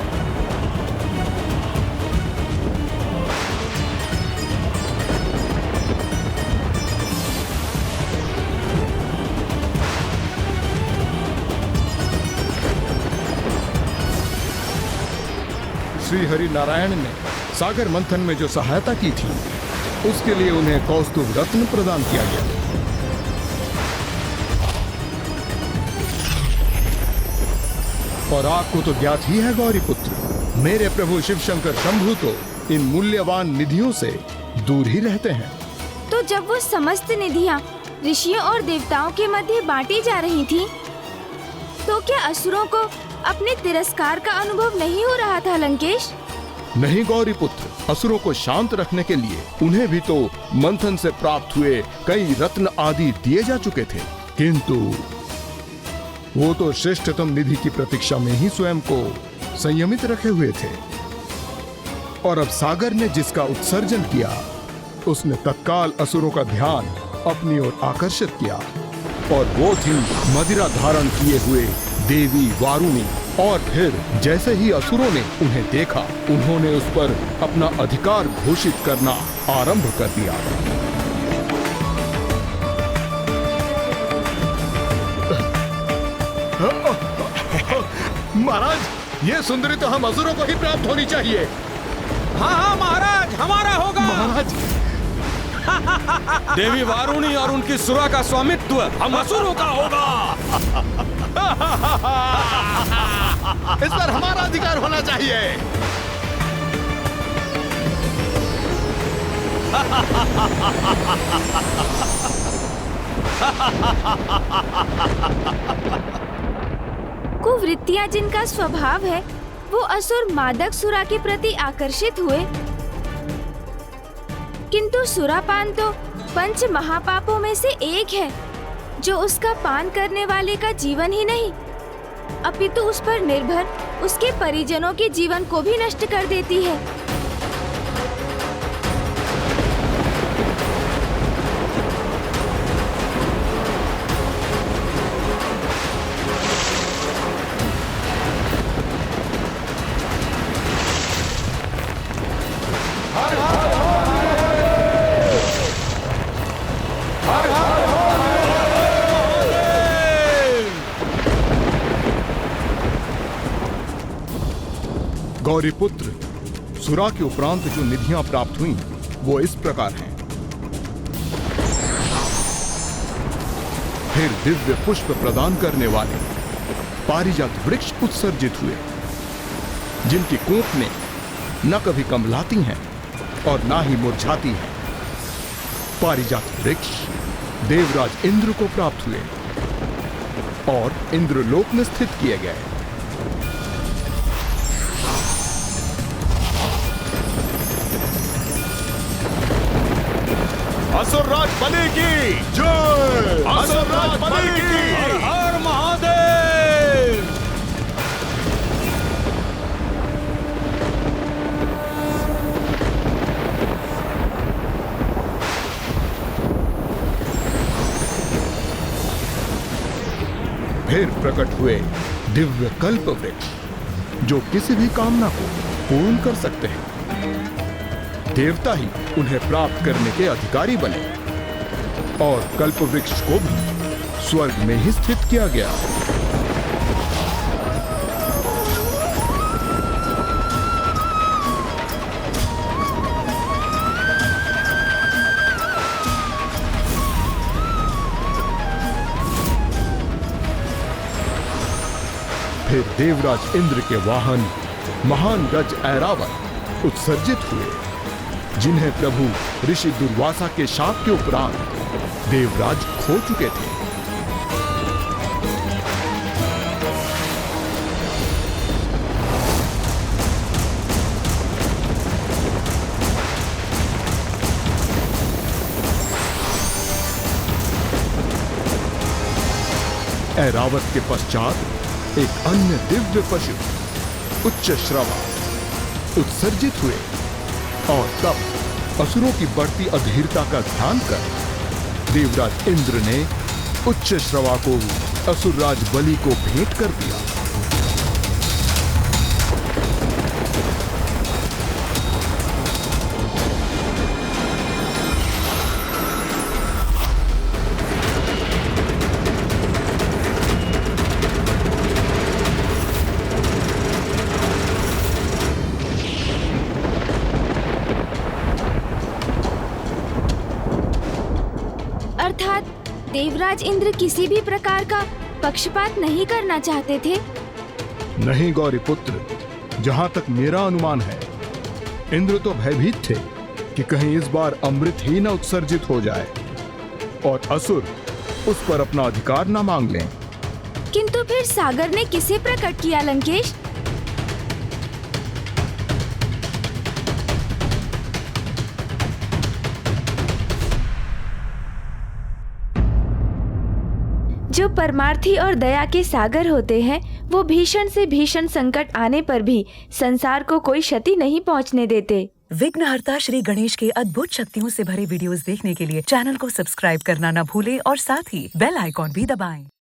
श्री हरि नारायण ने सागर मंथन में जो सहायता की थी, उसके लिए उन्हें कौस्तुभ रत्न प्रदान किया गया। और आपको तो ज्ञात ही है गौरी पुत्र, मेरे प्रभु शिव शंकर शंभु तो इन मूल्यवान निधियों से दूर ही रहते हैं। तो जब वो समस्त निधियाँ ऋषियों और देवताओं के मध्य बांटी जा रही थी, तो क्या असुरों को अपने तिरस्कार का अनुभव नहीं हो रहा था लंकेश? नहीं गौरी पुत्र, असुरों को शांत रखने के लिए उन्हें भी तो मंथन से प्राप्त हुए कई रत्न आदि दिए जा चुके थे, किंतु वो तो श्रेष्ठतम निधि की प्रतीक्षा में ही स्वयं को संयमित रखे हुए थे। और अब सागर ने जिसका उत्सर्जन किया, उसने तत्काल असुरों का ध्यान अपनी ओर आकर्षित किया, और वो थी मदिरा धारण किए हुए देवी वारुणी। और फिर जैसे ही असुरों ने उन्हें देखा, उन्होंने उस पर अपना अधिकार घोषित करना आरंभ कर दिया। महाराज, ये सुंदरी तो हम असुरों को ही प्राप्त होनी चाहिए। हाँ हाँ महाराज, हमारा होगा। महाराज, देवी वारुणी और उनकी सुरा का स्वामित्व हम असुरों का होगा। इस पर हमारा अधिकार होना चाहिए। कुवृत्तियाँ जिनका स्वभाव है, वो असुर मादक सुरा के प्रति आकर्षित हुए, किंतु सुरापान तो पंच महापापों में से एक है, जो उसका पान करने वाले का जीवन ही नहीं, अपितु उस पर निर्भर उसके परिजनों के जीवन को भी नष्ट कर देती है। गौरी पुत्र, सुरा के उपरांत जो निधियां प्राप्त हुईं, वो इस प्रकार हैं। फिर दिव्य पुष्प प्रदान करने वाले पारिजात वृक्ष उत्सर्जित हुए, जिनकी कोंपने न कभी कमलाती हैं और ना ही मुरझाती हैं। पारिजात वृक्ष देवराज इंद्र को प्राप्त हुए और इंद्रलोक में स्थित किए गए। असुरराज बलि की जय। असुरराज बलि की हर हर महादेव। फिर प्रकट हुए दिव्य कल्प वृक्ष जो किसी भी कामना को पूर्ण कर सकते हैं। देवता ही उन्हें प्राप्त करने के अधिकारी बने और कल्प वृक्ष को भी स्वर्ग में ही स्थित किया गया। फिर देवराज इंद्र के वाहन महान गज ऐरावत उत्सर्जित हुए, जिन्हें प्रभु ऋषि दुर्वासा के शाप के उपरांत देवराज खो चुके थे। ऐरावत के पश्चात एक अन्य दिव्य पशु उच्च श्रवा उत्सर्जित हुए और तब असुरों की बढ़ती अधीरता का ध्यान कर देवराज इंद्र ने उच्च श्रवा को असुरराज बलि को भेंट कर दिया। अर्थात देवराज इंद्र किसी भी प्रकार का पक्षपात नहीं करना चाहते थे। नहीं गौरी पुत्र, जहां तक मेरा अनुमान है, इंद्र तो भयभीत थे कि कहीं इस बार अमृत ही न उत्सर्जित हो जाए और असुर उस पर अपना अधिकार न मांग लें। किंतु फिर सागर ने किसे प्रकट किया लंकेश? जो परमार्थी और दया के सागर होते हैं, वो भीषण से भीषण संकट आने पर भी संसार को कोई क्षति नहीं पहुंचने देते। विघ्नहर्ता श्री गणेश के अद्भुत शक्तियों से भरे वीडियोस देखने के लिए चैनल को सब्सक्राइब करना न भूलें और साथ ही बेल आइकॉन भी दबाएं।